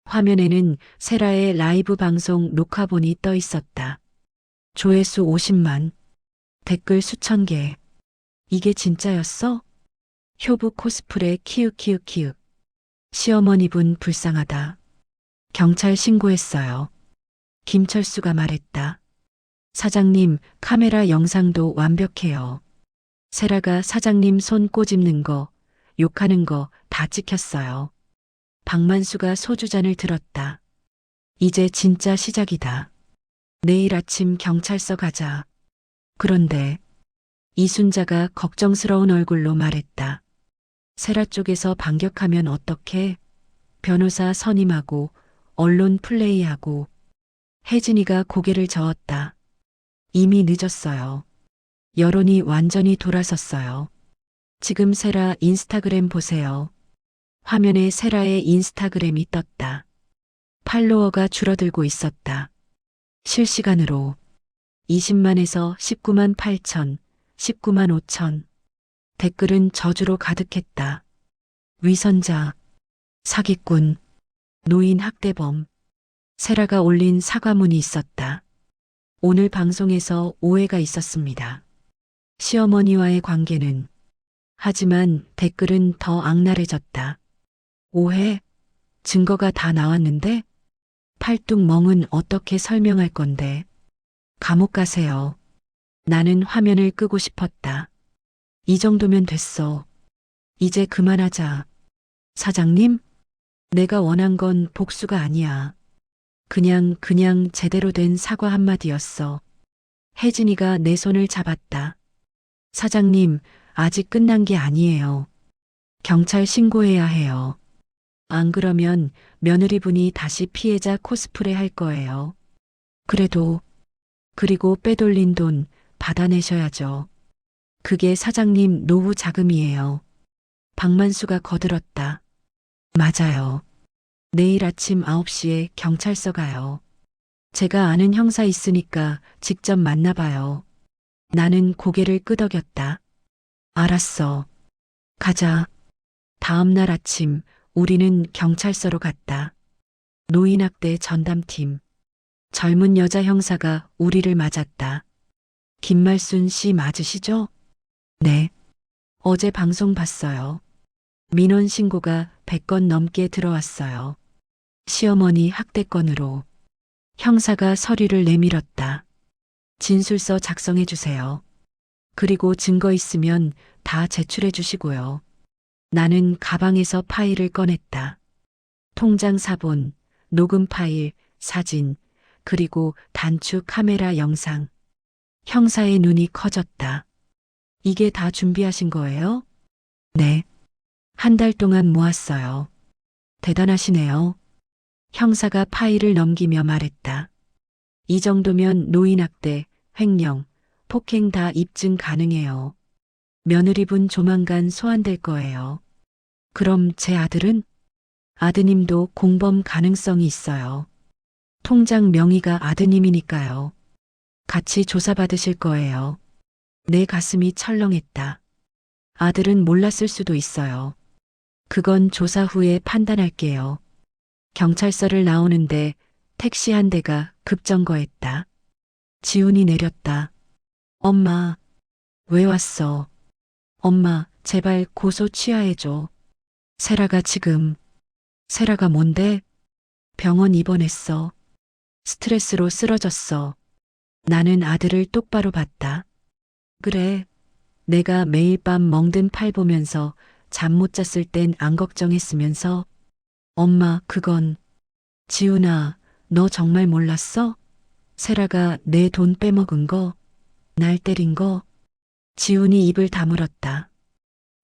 화면에는 세라의 라이브 방송 녹화본이 떠 있었다. 조회수 50만, 댓글 수천 개. 이게 진짜였어? 효부 코스프레 키읔키읔키읔. 시어머니 분 불쌍하다. 경찰 신고했어요. 김철수가 말했다. 사장님, 카메라 영상도 완벽해요. 세라가 사장님 손 꼬집는 거, 욕하는 거 다 찍혔어요. 박만수가 소주잔을 들었다. 이제 진짜 시작이다. 내일 아침 경찰서 가자. 그런데 이순자가 걱정스러운 얼굴로 말했다. 세라 쪽에서 반격하면 어떡해? 변호사 선임하고 언론 플레이하고. 혜진이가 고개를 저었다. 이미 늦었어요. 여론이 완전히 돌아섰어요. 지금 세라 인스타그램 보세요. 화면에 세라의 인스타그램이 떴다. 팔로워가 줄어들고 있었다. 실시간으로 20만에서 19만 8천, 19만 5천. 댓글은 저주로 가득했다. 위선자, 사기꾼, 노인 학대범. 세라가 올린 사과문이 있었다. 오늘 방송에서 오해가 있었습니다. 시어머니와의 관계는. 하지만 댓글은 더 악랄해졌다. 오해? 증거가 다 나왔는데? 팔뚝멍은 어떻게 설명할 건데? 감옥 가세요. 나는 화면을 끄고 싶었다. 이 정도면 됐어. 이제 그만하자. 사장님? 내가 원한 건 복수가 아니야. 그냥 제대로 된 사과 한마디였어. 혜진이가 내 손을 잡았다. 사장님, 아직 끝난 게 아니에요. 경찰 신고해야 해요. 안 그러면 며느리분이 다시 피해자 코스프레 할 거예요. 그리고 빼돌린 돈 받아내셔야죠. 그게 사장님 노후 자금이에요. 박만수가 거들었다. 맞아요. 내일 아침 9시에 경찰서 가요. 제가 아는 형사 있으니까 직접 만나봐요. 나는 고개를 끄덕였다. 알았어. 가자. 다음 날 아침 우리는 경찰서로 갔다. 노인학대 전담팀. 젊은 여자 형사가 우리를 맞았다. 김말순 씨 맞으시죠? 네. 어제 방송 봤어요. 민원 신고가 100건 넘게 들어왔어요. 시어머니 학대건으로. 형사가 서류를 내밀었다. 진술서 작성해 주세요. 그리고 증거 있으면 다 제출해 주시고요. 나는 가방에서 파일을 꺼냈다. 통장 사본, 녹음 파일, 사진, 그리고 단축 카메라 영상. 형사의 눈이 커졌다. 이게 다 준비하신 거예요? 네. 한 달 동안 모았어요. 대단하시네요. 형사가 파일을 넘기며 말했다. 이 정도면 노인학대, 횡령, 폭행 다 입증 가능해요. 며느리분 조만간 소환될 거예요. 그럼 제 아들은? 아드님도 공범 가능성이 있어요. 통장 명의가 아드님이니까요. 같이 조사받으실 거예요. 내 가슴이 철렁했다. 아들은 몰랐을 수도 있어요. 그건 조사 후에 판단할게요. 경찰서를 나오는데 택시 한 대가 급정거했다. 지훈이 내렸다. 엄마, 왜 왔어? 엄마, 제발 고소 취하해줘. 세라가 지금. 세라가 뭔데? 병원 입원했어. 스트레스로 쓰러졌어. 나는 아들을 똑바로 봤다. 그래. 내가 매일 밤 멍든 팔 보면서 잠 못 잤을 땐 안 걱정했으면서. 엄마, 그건. 지훈아, 너 정말 몰랐어? 세라가 내 돈 빼먹은 거? 날 때린 거? 지훈이 입을 다물었다.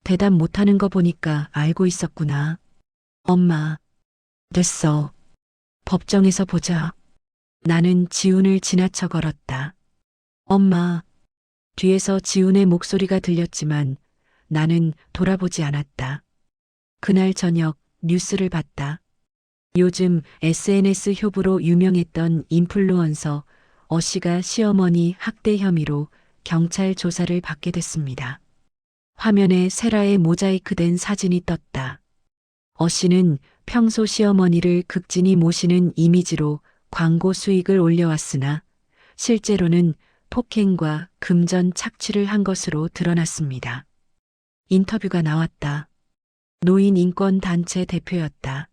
대답 못하는 거 보니까 알고 있었구나. 엄마. 됐어. 법정에서 보자. 나는 지훈을 지나쳐 걸었다. 엄마. 뒤에서 지훈의 목소리가 들렸지만 나는 돌아보지 않았다. 그날 저녁 뉴스를 봤다. 요즘 SNS 효부로 유명했던 인플루언서 어 씨가 시어머니 학대 혐의로 경찰 조사를 받게 됐습니다. 화면에 세라의 모자이크된 사진이 떴다. 어 씨는 평소 시어머니를 극진히 모시는 이미지로 광고 수익을 올려왔으나 실제로는 폭행과 금전 착취를 한 것으로 드러났습니다. 인터뷰가 나왔다. 노인 인권 단체 대표였다.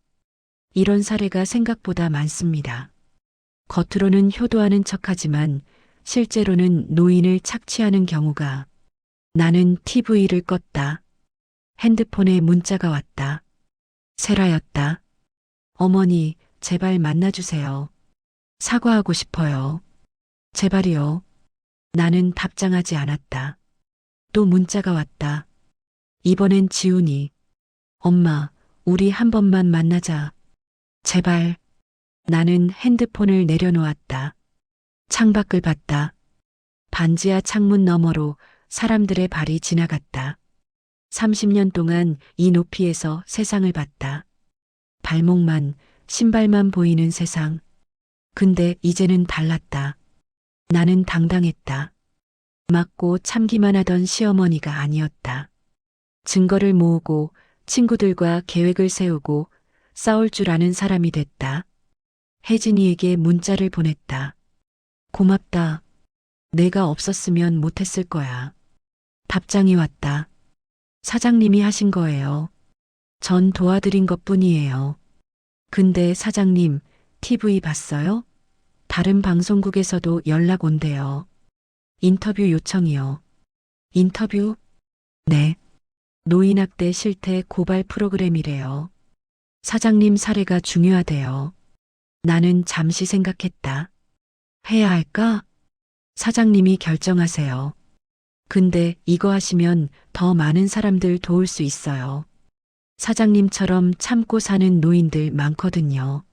이런 사례가 생각보다 많습니다. 겉으로는 효도하는 척하지만 실제로는 노인을 착취하는 경우가. 나는 TV를 껐다. 핸드폰에 문자가 왔다. 세라였다. 어머니, 제발 만나주세요. 사과하고 싶어요. 제발이요. 나는 답장하지 않았다. 또 문자가 왔다. 이번엔 지훈이. 엄마, 우리 한 번만 만나자. 제발. 나는 핸드폰을 내려놓았다. 창밖을 봤다. 반지하 창문 너머로 사람들의 발이 지나갔다. 30년 동안 이 높이에서 세상을 봤다. 발목만, 신발만 보이는 세상. 근데 이제는 달랐다. 나는 당당했다. 맞고 참기만 하던 시어머니가 아니었다. 증거를 모으고 친구들과 계획을 세우고 싸울 줄 아는 사람이 됐다. 혜진이에게 문자를 보냈다. 고맙다. 내가 없었으면 못했을 거야. 답장이 왔다. 사장님이 하신 거예요. 전 도와드린 것뿐이에요. 근데 사장님, TV 봤어요? 다른 방송국에서도 연락 온대요. 인터뷰 요청이요. 인터뷰? 네. 노인학대 실태 고발 프로그램이래요. 사장님 사례가 중요하대요. 나는 잠시 생각했다. 해야 할까? 사장님이 결정하세요. 근데 이거 하시면 더 많은 사람들 도울 수 있어요. 사장님처럼 참고 사는 노인들 많거든요.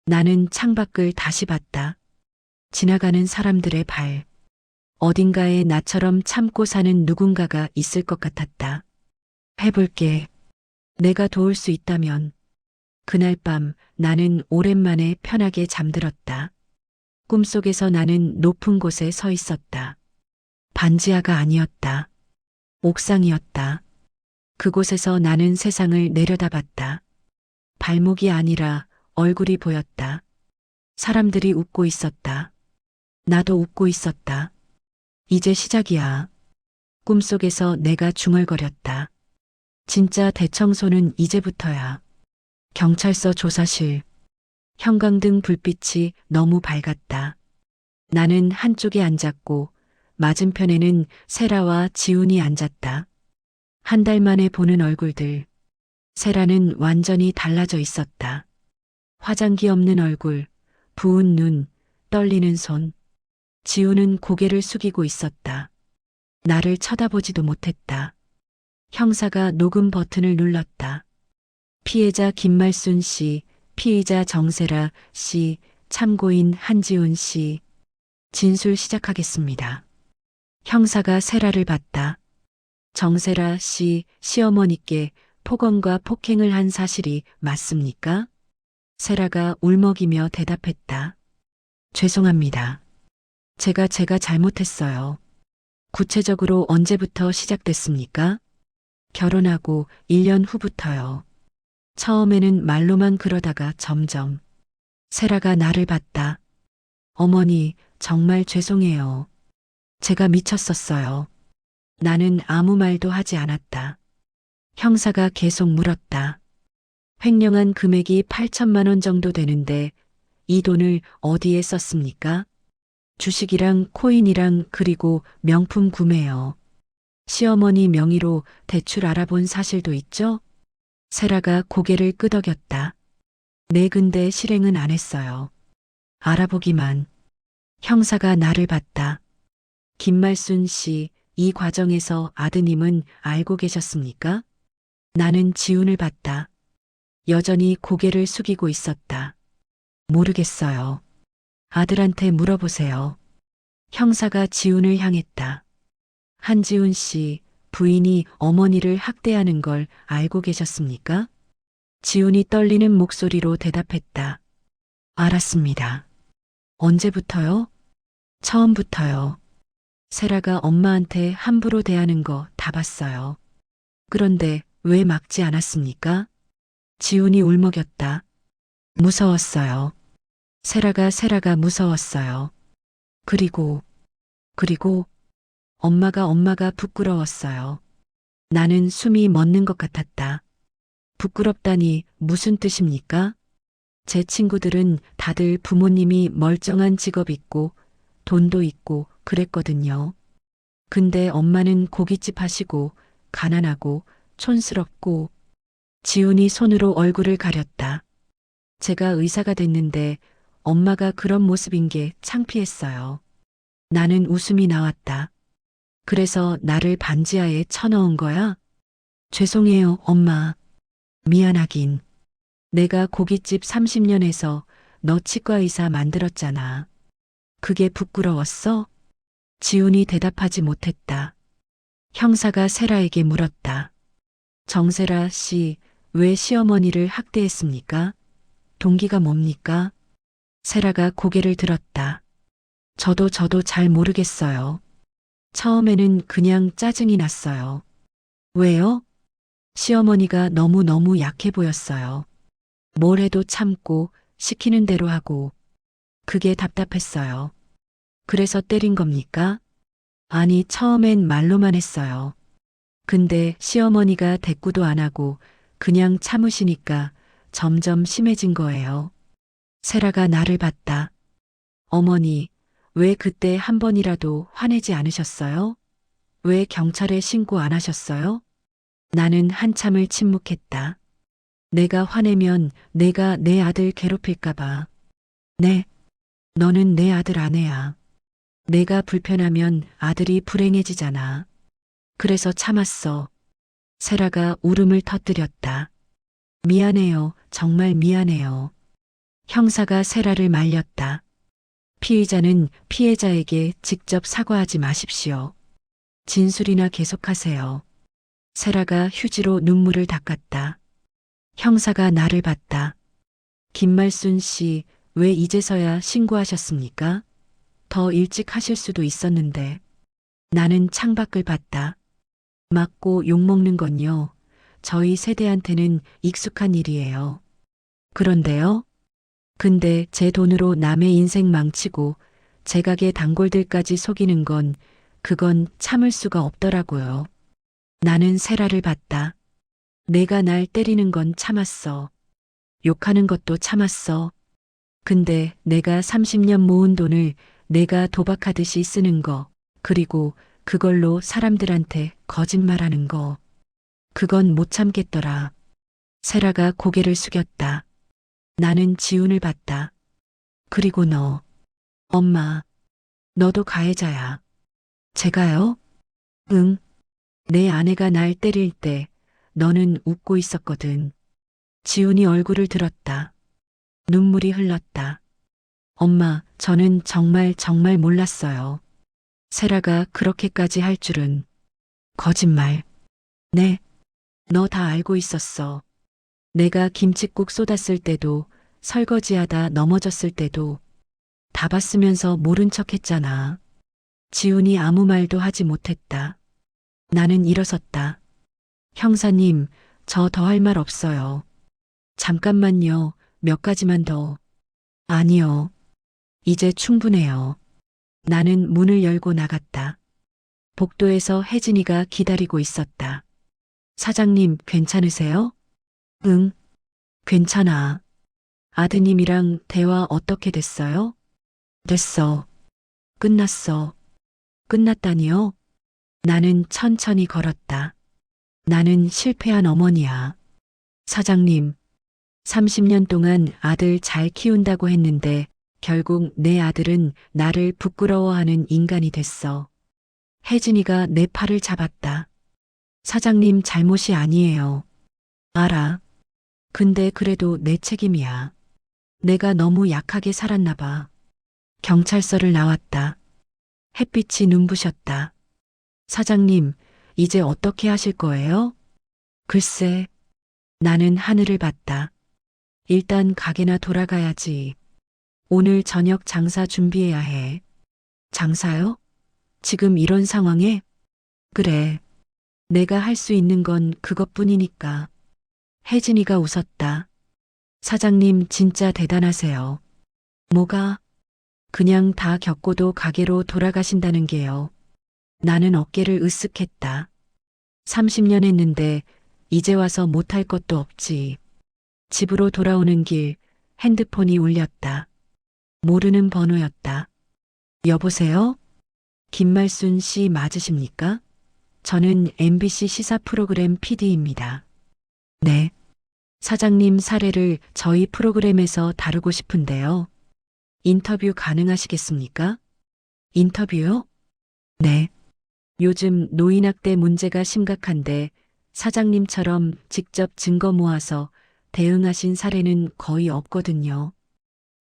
나는 창밖을 다시 봤다. 지나가는 사람들의 발. 어딘가에 나처럼 참고 사는 누군가가 있을 것 같았다. 해볼게. 내가 도울 수 있다면. 그날 밤 나는 오랜만에 편하게 잠들었다. 꿈속에서 나는 높은 곳에 서 있었다. 반지하가 아니었다. 옥상이었다. 그곳에서 나는 세상을 내려다봤다. 발목이 아니라 얼굴이 보였다. 사람들이 웃고 있었다. 나도 웃고 있었다. 이제 시작이야. 꿈속에서 내가 중얼거렸다. 진짜 대청소는 이제부터야. 경찰서 조사실. 형광등 불빛이 너무 밝았다. 나는 한쪽에 앉았고 맞은편에는 세라와 지훈이 앉았다. 한 달 만에 보는 얼굴들. 세라는 완전히 달라져 있었다. 화장기 없는 얼굴, 부은 눈, 떨리는 손. 지훈은 고개를 숙이고 있었다. 나를 쳐다보지도 못했다. 형사가 녹음 버튼을 눌렀다. 피해자 김말순 씨, 피의자 정세라 씨, 참고인 한지훈 씨. 진술 시작하겠습니다. 형사가 세라를 봤다. 정세라 씨, 시어머니께 폭언과 폭행을 한 사실이 맞습니까? 세라가 울먹이며 대답했다. 죄송합니다. 제가 잘못했어요. 구체적으로 언제부터 시작됐습니까? 결혼하고 1년 후부터요. 처음에는 말로만 그러다가 점점. 세라가 나를 봤다. 어머니, 정말 죄송해요. 제가 미쳤었어요. 나는 아무 말도 하지 않았다. 형사가 계속 물었다. 횡령한 금액이 8천만 원 정도 되는데 이 돈을 어디에 썼습니까? 주식이랑 코인이랑 그리고 명품 구매요. 시어머니 명의로 대출 알아본 사실도 있죠? 세라가 고개를 끄덕였다. 네, 근데 실행은 안 했어요. 알아보기만. 형사가 나를 봤다. 김말순 씨, 이 과정에서 아드님은 알고 계셨습니까? 나는 지훈을 봤다. 여전히 고개를 숙이고 있었다. 모르겠어요. 아들한테 물어보세요. 형사가 지훈을 향했다. 한지훈 씨, 부인이 어머니를 학대하는 걸 알고 계셨습니까? 지훈이 떨리는 목소리로 대답했다. 알았습니다. 언제부터요? 처음부터요. 세라가 엄마한테 함부로 대하는 거 다 봤어요. 그런데 왜 막지 않았습니까? 지훈이 울먹였다. 무서웠어요. 세라가 무서웠어요. 그리고 엄마가 부끄러웠어요. 나는 숨이 멎는 것 같았다. 부끄럽다니 무슨 뜻입니까? 제 친구들은 다들 부모님이 멀쩡한 직업 있고 돈도 있고 그랬거든요. 근데 엄마는 고깃집 하시고 가난하고 촌스럽고. 지훈이 손으로 얼굴을 가렸다. 제가 의사가 됐는데 엄마가 그런 모습인 게 창피했어요. 나는 웃음이 나왔다. 그래서 나를 반지하에 쳐넣은 거야? 죄송해요, 엄마. 미안하긴. 내가 고깃집 30년에서 너 치과의사 만들었잖아. 그게 부끄러웠어? 지훈이 대답하지 못했다. 형사가 세라에게 물었다. 정세라 씨, 왜 시어머니를 학대했습니까? 동기가 뭡니까? 세라가 고개를 들었다. 저도 잘 모르겠어요. 처음에는 그냥 짜증이 났어요. 왜요? 시어머니가 너무너무 약해 보였어요. 뭘 해도 참고 시키는 대로 하고. 그게 답답했어요. 그래서 때린 겁니까? 아니, 처음엔 말로만 했어요. 근데 시어머니가 대꾸도 안 하고 그냥 참으시니까 점점 심해진 거예요. 세라가 나를 봤다. 어머니, 왜 그때 한 번이라도 화내지 않으셨어요? 왜 경찰에 신고 안 하셨어요? 나는 한참을 침묵했다. 내가 화내면 내가 내 아들 괴롭힐까봐. 네, 너는 내 아들 아내야. 내가 불편하면 아들이 불행해지잖아. 그래서 참았어. 세라가 울음을 터뜨렸다. 미안해요. 정말 미안해요. 형사가 세라를 말렸다. 피의자는 피해자에게 직접 사과하지 마십시오. 진술이나 계속하세요. 세라가 휴지로 눈물을 닦았다. 형사가 나를 봤다. 김말순 씨, 왜 이제서야 신고하셨습니까? 더 일찍 하실 수도 있었는데. 나는 창밖을 봤다. 맞고 욕먹는 건요. 저희 세대한테는 익숙한 일이에요. 그런데요? 근데 제 돈으로 남의 인생 망치고 제 가게 단골들까지 속이는 건 그건 참을 수가 없더라고요. 나는 세라를 봤다. 내가 날 때리는 건 참았어. 욕하는 것도 참았어. 근데 내가 30년 모은 돈을 내가 도박하듯이 쓰는 거, 그리고 그걸로 사람들한테 거짓말하는 거. 그건 못 참겠더라. 세라가 고개를 숙였다. 나는 지훈을 봤다. 그리고 너. 엄마. 너도 가해자야. 제가요? 응. 내 아내가 날 때릴 때 너는 웃고 있었거든. 지훈이 얼굴을 들었다. 눈물이 흘렀다. 엄마, 저는 정말 몰랐어요. 세라가 그렇게까지 할 줄은. 거짓말. 네. 너 다 알고 있었어. 내가 김칫국 쏟았을 때도, 설거지하다 넘어졌을 때도 다 봤으면서 모른 척 했잖아. 지훈이 아무 말도 하지 못했다. 나는 일어섰다. 형사님, 저 더 할 말 없어요. 잠깐만요. 몇 가지만 더. 아니요. 이제 충분해요. 나는 문을 열고 나갔다. 복도에서 혜진이가 기다리고 있었다. 사장님, 괜찮으세요? 응, 괜찮아. 아드님이랑 대화 어떻게 됐어요? 됐어. 끝났어. 끝났다니요? 나는 천천히 걸었다. 나는 실패한 어머니야. 사장님, 30년 동안 아들 잘 키운다고 했는데 결국 내 아들은 나를 부끄러워하는 인간이 됐어. 혜진이가 내 팔을 잡았다. 사장님 잘못이 아니에요. 알아. 근데 그래도 내 책임이야. 내가 너무 약하게 살았나 봐. 경찰서를 나왔다. 햇빛이 눈부셨다. 사장님, 이제 어떻게 하실 거예요? 글쎄, 나는 하늘을 봤다. 일단 가게나 돌아가야지. 오늘 저녁 장사 준비해야 해. 장사요? 지금 이런 상황에? 그래. 내가 할 수 있는 건 그것뿐이니까. 혜진이가 웃었다. 사장님 진짜 대단하세요. 뭐가? 그냥 다 겪고도 가게로 돌아가신다는 게요. 나는 어깨를 으쓱했다. 30년 했는데 이제 와서 못할 것도 없지. 집으로 돌아오는 길 핸드폰이 울렸다. 모르는 번호였다. 여보세요? 김말순 씨 맞으십니까? 저는 MBC 시사 프로그램 PD입니다. 네. 사장님 사례를 저희 프로그램에서 다루고 싶은데요. 인터뷰 가능하시겠습니까? 인터뷰요? 네. 요즘 노인학대 문제가 심각한데 사장님처럼 직접 증거 모아서 대응하신 사례는 거의 없거든요.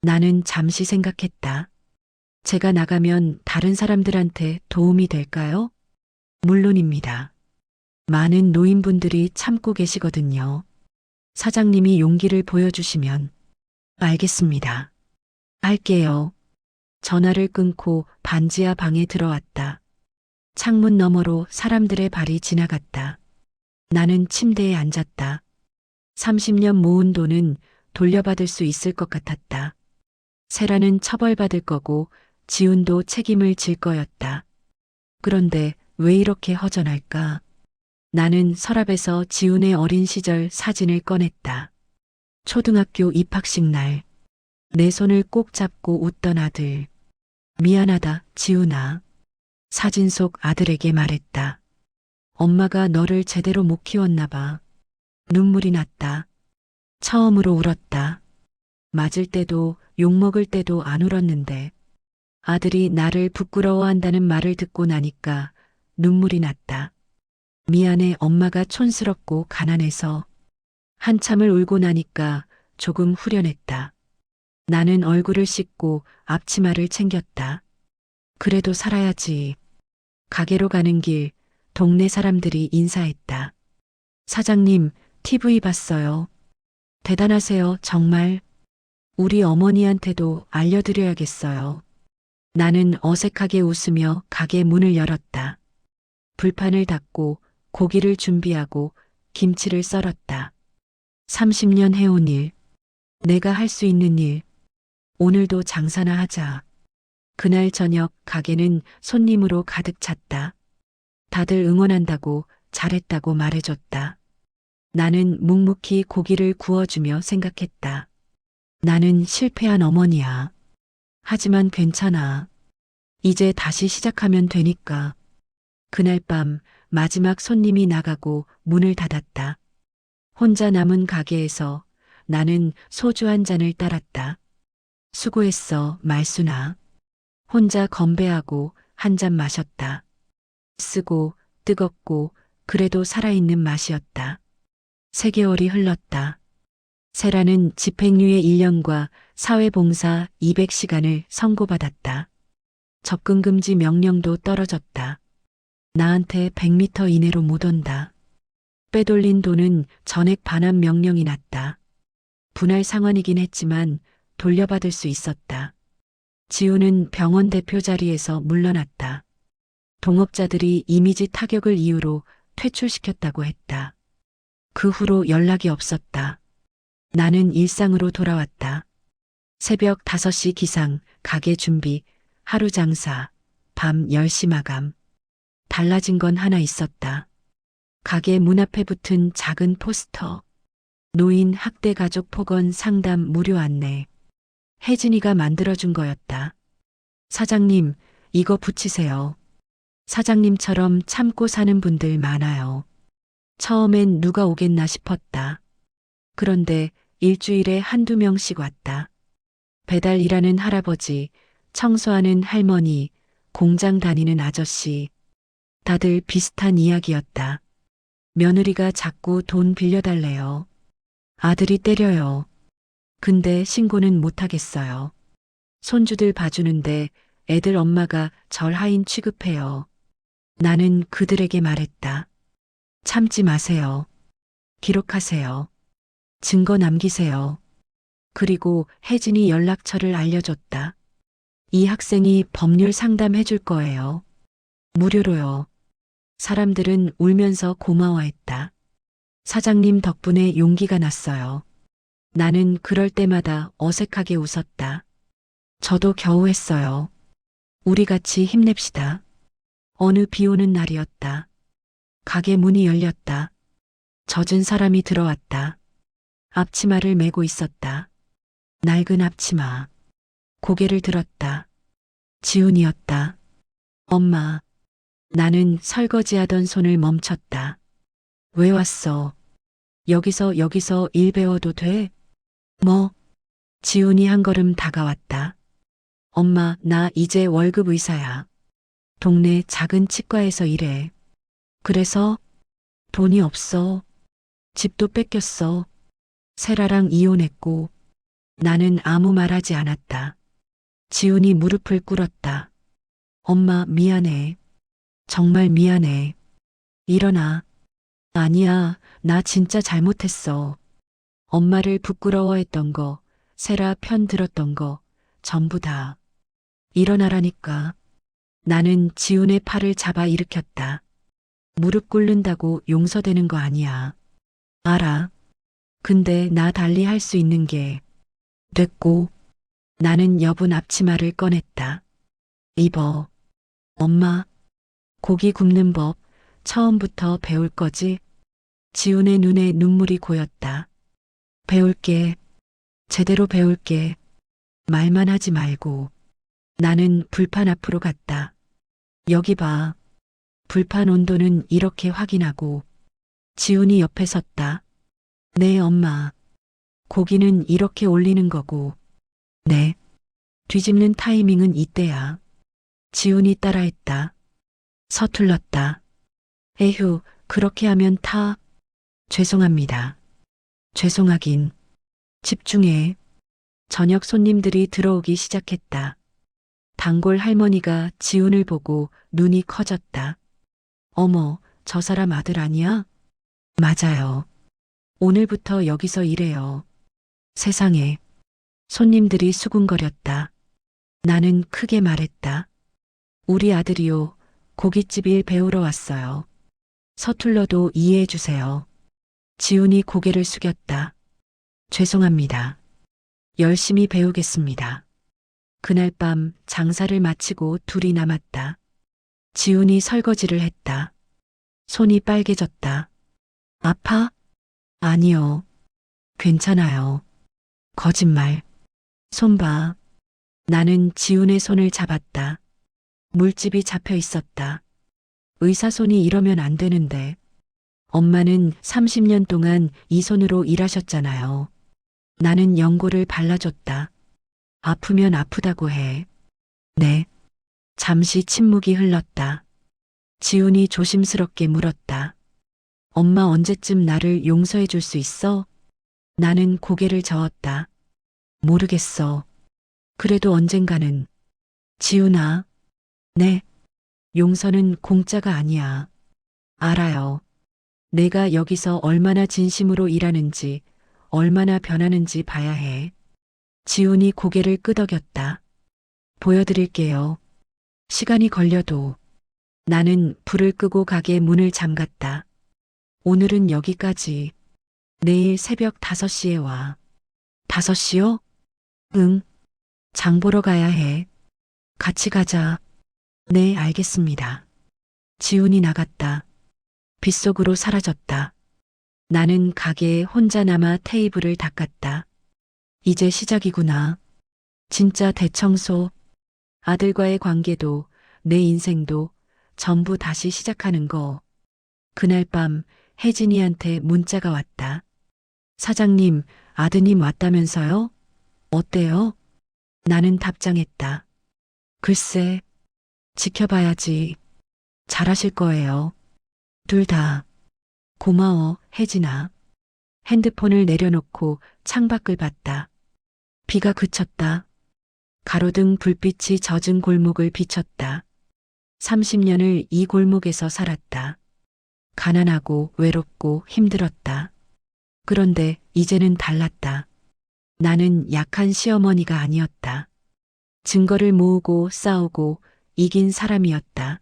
나는 잠시 생각했다. 제가 나가면 다른 사람들한테 도움이 될까요? 물론입니다. 많은 노인분들이 참고 계시거든요. 사장님이 용기를 보여주시면. 알겠습니다. 할게요. 전화를 끊고 반지하 방에 들어왔다. 창문 너머로 사람들의 발이 지나갔다. 나는 침대에 앉았다. 30년 모은 돈은 돌려받을 수 있을 것 같았다. 세라는 처벌받을 거고 지훈도 책임을 질 거였다. 그런데 왜 이렇게 허전할까? 나는 서랍에서 지훈의 어린 시절 사진을 꺼냈다. 초등학교 입학식 날, 내 손을 꼭 잡고 웃던 아들. 미안하다, 지훈아. 사진 속 아들에게 말했다. 엄마가 너를 제대로 못 키웠나 봐. 눈물이 났다. 처음으로 울었다. 맞을 때도 욕먹을 때도 안 울었는데 아들이 나를 부끄러워한다는 말을 듣고 나니까 눈물이 났다. 미안해 엄마가 촌스럽고 가난해서. 한참을 울고 나니까 조금 후련했다. 나는 얼굴을 씻고 앞치마를 챙겼다. 그래도 살아야지. 가게로 가는 길 동네 사람들이 인사했다. 사장님, TV 봤어요. 대단하세요, 정말. 우리 어머니한테도 알려드려야겠어요. 나는 어색하게 웃으며 가게 문을 열었다. 불판을 닫고 고기를 준비하고 김치를 썰었다. 30년 해온 일, 내가 할 수 있는 일, 오늘도 장사나 하자. 그날 저녁 가게는 손님으로 가득 찼다. 다들 응원한다고 잘했다고 말해줬다. 나는 묵묵히 고기를 구워주며 생각했다. 나는 실패한 어머니야. 하지만 괜찮아. 이제 다시 시작하면 되니까. 그날 밤 마지막 손님이 나가고 문을 닫았다. 혼자 남은 가게에서 나는 소주 한 잔을 따랐다. 수고했어, 말순아. 혼자 건배하고 한 잔 마셨다. 쓰고 뜨겁고 그래도 살아있는 맛이었다. 3개월이 흘렀다. 세라는 집행유예 1년과 사회봉사 200시간을 선고받았다. 접근금지 명령도 떨어졌다. 나한테 100m 이내로 못 온다. 빼돌린 돈은 전액 반환 명령이 났다. 분할 상환이긴 했지만 돌려받을 수 있었다. 지우는 병원 대표 자리에서 물러났다. 동업자들이 이미지 타격을 이유로 퇴출시켰다고 했다. 그 후로 연락이 없었다. 나는 일상으로 돌아왔다. 새벽 5시 기상, 가게 준비, 하루 장사, 밤 10시 마감. 달라진 건 하나 있었다. 가게 문 앞에 붙은 작은 포스터. 노인 학대 가족 폭언 상담 무료 안내. 혜진이가 만들어준 거였다. 사장님, 이거 붙이세요. 사장님처럼 참고 사는 분들 많아요. 처음엔 누가 오겠나 싶었다. 그런데 일주일에 한두 명씩 왔다. 배달 일하는 할아버지, 청소하는 할머니, 공장 다니는 아저씨. 다들 비슷한 이야기였다. 며느리가 자꾸 돈 빌려달래요. 아들이 때려요. 근데 신고는 못하겠어요. 손주들 봐주는데 애들 엄마가 절 하인 취급해요. 나는 그들에게 말했다. 참지 마세요. 기록하세요. 증거 남기세요. 그리고 혜진이 연락처를 알려줬다. 이 학생이 법률 상담해 줄 거예요. 무료로요. 사람들은 울면서 고마워했다. 사장님 덕분에 용기가 났어요. 나는 그럴 때마다 어색하게 웃었다. 저도 겨우 했어요. 우리 같이 힘냅시다. 어느 비 오는 날이었다. 가게 문이 열렸다. 젖은 사람이 들어왔다. 앞치마를 메고 있었다. 낡은 앞치마. 고개를 들었다. 지훈이었다. 엄마. 나는 설거지하던 손을 멈췄다. 왜 왔어? 여기서 일 배워도 돼? 뭐? 지훈이 한 걸음 다가왔다. 엄마, 나 이제 월급 의사야. 동네 작은 치과에서 일해. 그래서 돈이 없어. 집도 뺏겼어. 세라랑 이혼했고. 나는 아무 말 하지 않았다. 지훈이 무릎을 꿇었다. 엄마, 미안해. 정말 미안해. 일어나. 아니야, 나 진짜 잘못했어. 엄마를 부끄러워했던 거, 세라 편 들었던 거, 전부 다. 일어나라니까. 나는 지훈의 팔을 잡아 일으켰다. 무릎 꿇는다고 용서되는 거 아니야. 알아. 근데 나 달리 할 수 있는 게 됐고, 나는 여분 앞치마를 꺼냈다. 입어. 엄마, 고기 굽는 법 처음부터 배울 거지? 지훈의 눈에 눈물이 고였다. 배울게. 제대로 배울게. 말만 하지 말고. 나는 불판 앞으로 갔다. 여기 봐. 불판 온도는 이렇게 확인하고. 지훈이 옆에 섰다. 네, 엄마. 고기는 이렇게 올리는 거고. 네. 뒤집는 타이밍은 이때야. 지훈이 따라했다. 서툴렀다. 에휴, 그렇게 하면 타. 죄송합니다. 죄송하긴. 집중해. 저녁 손님들이 들어오기 시작했다. 단골 할머니가 지훈을 보고 눈이 커졌다. 어머, 저 사람 아들 아니야? 맞아요. 오늘부터 여기서 일해요. 세상에. 손님들이 수군거렸다. 나는 크게 말했다. 우리 아들이요. 고깃집 일 배우러 왔어요. 서툴러도 이해해 주세요. 지훈이 고개를 숙였다. 죄송합니다. 열심히 배우겠습니다. 그날 밤 장사를 마치고 둘이 남았다. 지훈이 설거지를 했다. 손이 빨개졌다. 아파? 아니요. 괜찮아요. 거짓말. 손 봐. 나는 지훈의 손을 잡았다. 물집이 잡혀 있었다. 의사 손이 이러면 안 되는데. 엄마는 30년 동안 이 손으로 일하셨잖아요. 나는 연고를 발라줬다. 아프면 아프다고 해. 네. 잠시 침묵이 흘렀다. 지훈이 조심스럽게 물었다. 엄마 언제쯤 나를 용서해 줄 수 있어? 나는 고개를 저었다. 모르겠어. 그래도 언젠가는. 지훈아. 네. 용서는 공짜가 아니야. 알아요. 내가 여기서 얼마나 진심으로 일하는지, 얼마나 변하는지 봐야 해. 지훈이 고개를 끄덕였다. 보여드릴게요. 시간이 걸려도. 나는 불을 끄고 가게 문을 잠갔다. 오늘은 여기까지. 내일 새벽 5시에 와. 5시요? 응. 장 보러 가야 해. 같이 가자. 네, 알겠습니다. 지훈이 나갔다. 빗속으로 사라졌다. 나는 가게에 혼자 남아 테이블을 닦았다. 이제 시작이구나. 진짜 대청소. 아들과의 관계도 내 인생도 전부 다시 시작하는 거. 그날 밤 혜진이한테 문자가 왔다. 사장님, 아드님 왔다면서요? 어때요? 나는 답장했다. 글쎄, 지켜봐야지. 잘하실 거예요. 둘 다. 고마워, 혜진아. 핸드폰을 내려놓고 창밖을 봤다. 비가 그쳤다. 가로등 불빛이 젖은 골목을 비췄다. 30년을 이 골목에서 살았다. 가난하고 외롭고 힘들었다. 그런데 이제는 달랐다. 나는 약한 시어머니가 아니었다. 증거를 모으고 싸우고 이긴 사람이었다.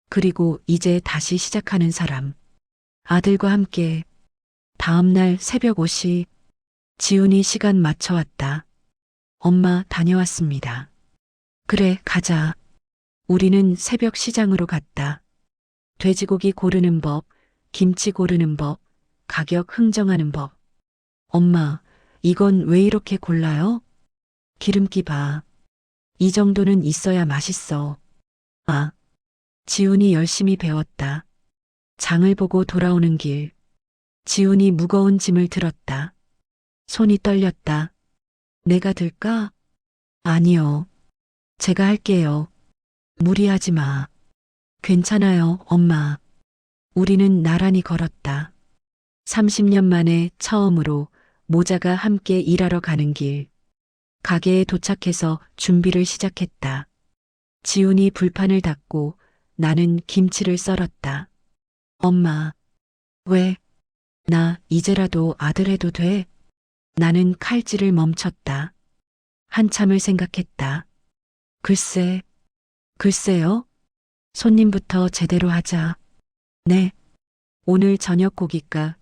그리고 이제 다시 시작하는 사람. 아들과 함께 다음 날 새벽 5시 지훈이 시간 맞춰왔다. 엄마 다녀왔습니다. 그래, 가자. 우리는 새벽 시장으로 갔다. 돼지고기 고르는 법, 김치 고르는 법, 가격 흥정하는 법. 엄마, 이건 왜 이렇게 골라요? 기름기 봐. 이 정도는 있어야 맛있어. 아, 지훈이 열심히 배웠다. 장을 보고 돌아오는 길. 지훈이 무거운 짐을 들었다. 손이 떨렸다. 내가 들까? 아니요. 제가 할게요. 무리하지 마. 괜찮아요, 엄마. 우리는 나란히 걸었다. 30년 만에 처음으로 모자가 함께 일하러 가는 길. 가게에 도착해서 준비를 시작했다. 지훈이 불판을 닫고 나는 김치를 썰었다. 엄마, 왜? 나 이제라도 아들 해도 돼? 나는 칼질을 멈췄다. 한참을 생각했다. 글쎄요? 손님부터 제대로 하자. 네. 오늘 저녁 고깃값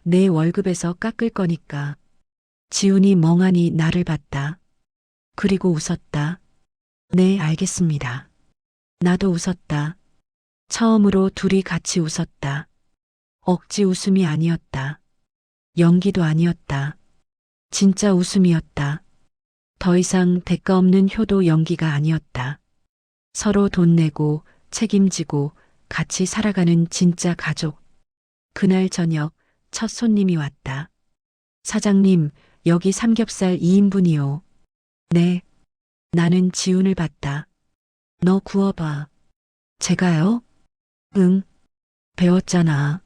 내 월급에서 깎을 거니까. 지훈이 멍하니 나를 봤다. 그리고 웃었다. 네, 알겠습니다. 나도 웃었다. 처음으로 둘이 같이 웃었다. 억지 웃음이 아니었다. 연기도 아니었다. 진짜 웃음이었다. 더 이상 대가 없는 효도 연기가 아니었다. 서로 돈 내고 책임지고 같이 살아가는 진짜 가족. 그날 저녁 첫 손님이 왔다. 사장님, 여기 삼겹살 2인분이요. 네. 나는 지훈을 봤다. 너 구워봐. 제가요? 응. 배웠잖아.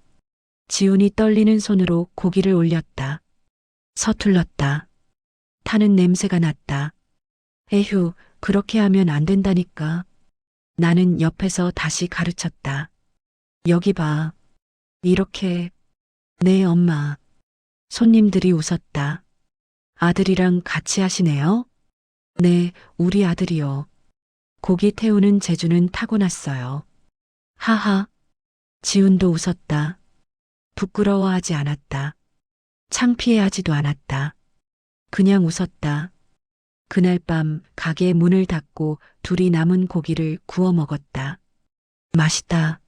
지훈이 떨리는 손으로 고기를 올렸다. 서툴렀다. 타는 냄새가 났다. 에휴, 그렇게 하면 안 된다니까. 나는 옆에서 다시 가르쳤다. 여기 봐. 이렇게. 네, 엄마. 손님들이 웃었다. 아들이랑 같이 하시네요? 네, 우리 아들이요. 고기 태우는 재주는 타고났어요. 하하. 지훈도 웃었다. 부끄러워하지 않았다. 창피해하지도 않았다. 그냥 웃었다. 그날 밤 가게 문을 닫고 둘이 남은 고기를 구워 먹었다. 맛있다.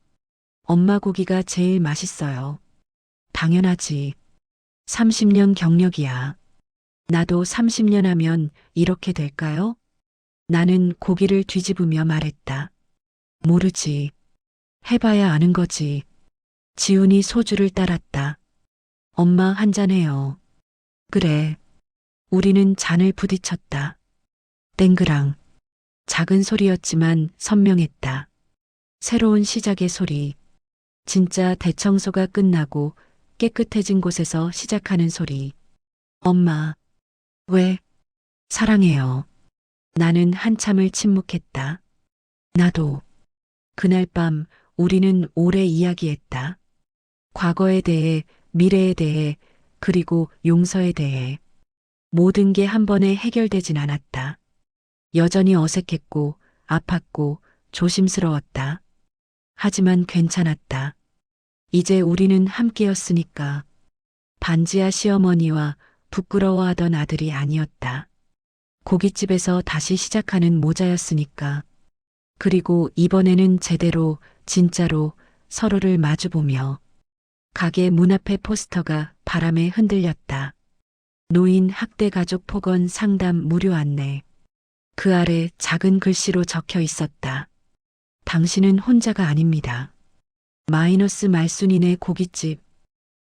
엄마 고기가 제일 맛있어요. 당연하지. 30년 경력이야. 나도 30년 하면 이렇게 될까요? 나는 고기를 뒤집으며 말했다. 모르지. 해봐야 아는 거지. 지훈이 소주를 따랐다. 엄마 한잔 해요. 그래. 우리는 잔을 부딪혔다. 땡그랑. 작은 소리였지만 선명했다. 새로운 시작의 소리. 진짜 대청소가 끝나고 깨끗해진 곳에서 시작하는 소리. 엄마. 왜? 사랑해요. 나는 한참을 침묵했다. 나도. 그날 밤 우리는 오래 이야기했다. 과거에 대해, 미래에 대해, 그리고 용서에 대해. 모든 게 한 번에 해결되진 않았다. 여전히 어색했고, 아팠고, 조심스러웠다. 하지만 괜찮았다. 이제 우리는 함께였으니까. 반지하 시어머니와 부끄러워하던 아들이 아니었다. 고깃집에서 다시 시작하는 모자였으니까. 그리고 이번에는 제대로, 진짜로 서로를 마주보며. 가게 문 앞의 포스터가 바람에 흔들렸다. 노인 학대 가족 폭언 상담 무료 안내. 그 아래 작은 글씨로 적혀 있었다. 당신은 혼자가 아닙니다. 마이너스 말순이네 고깃집.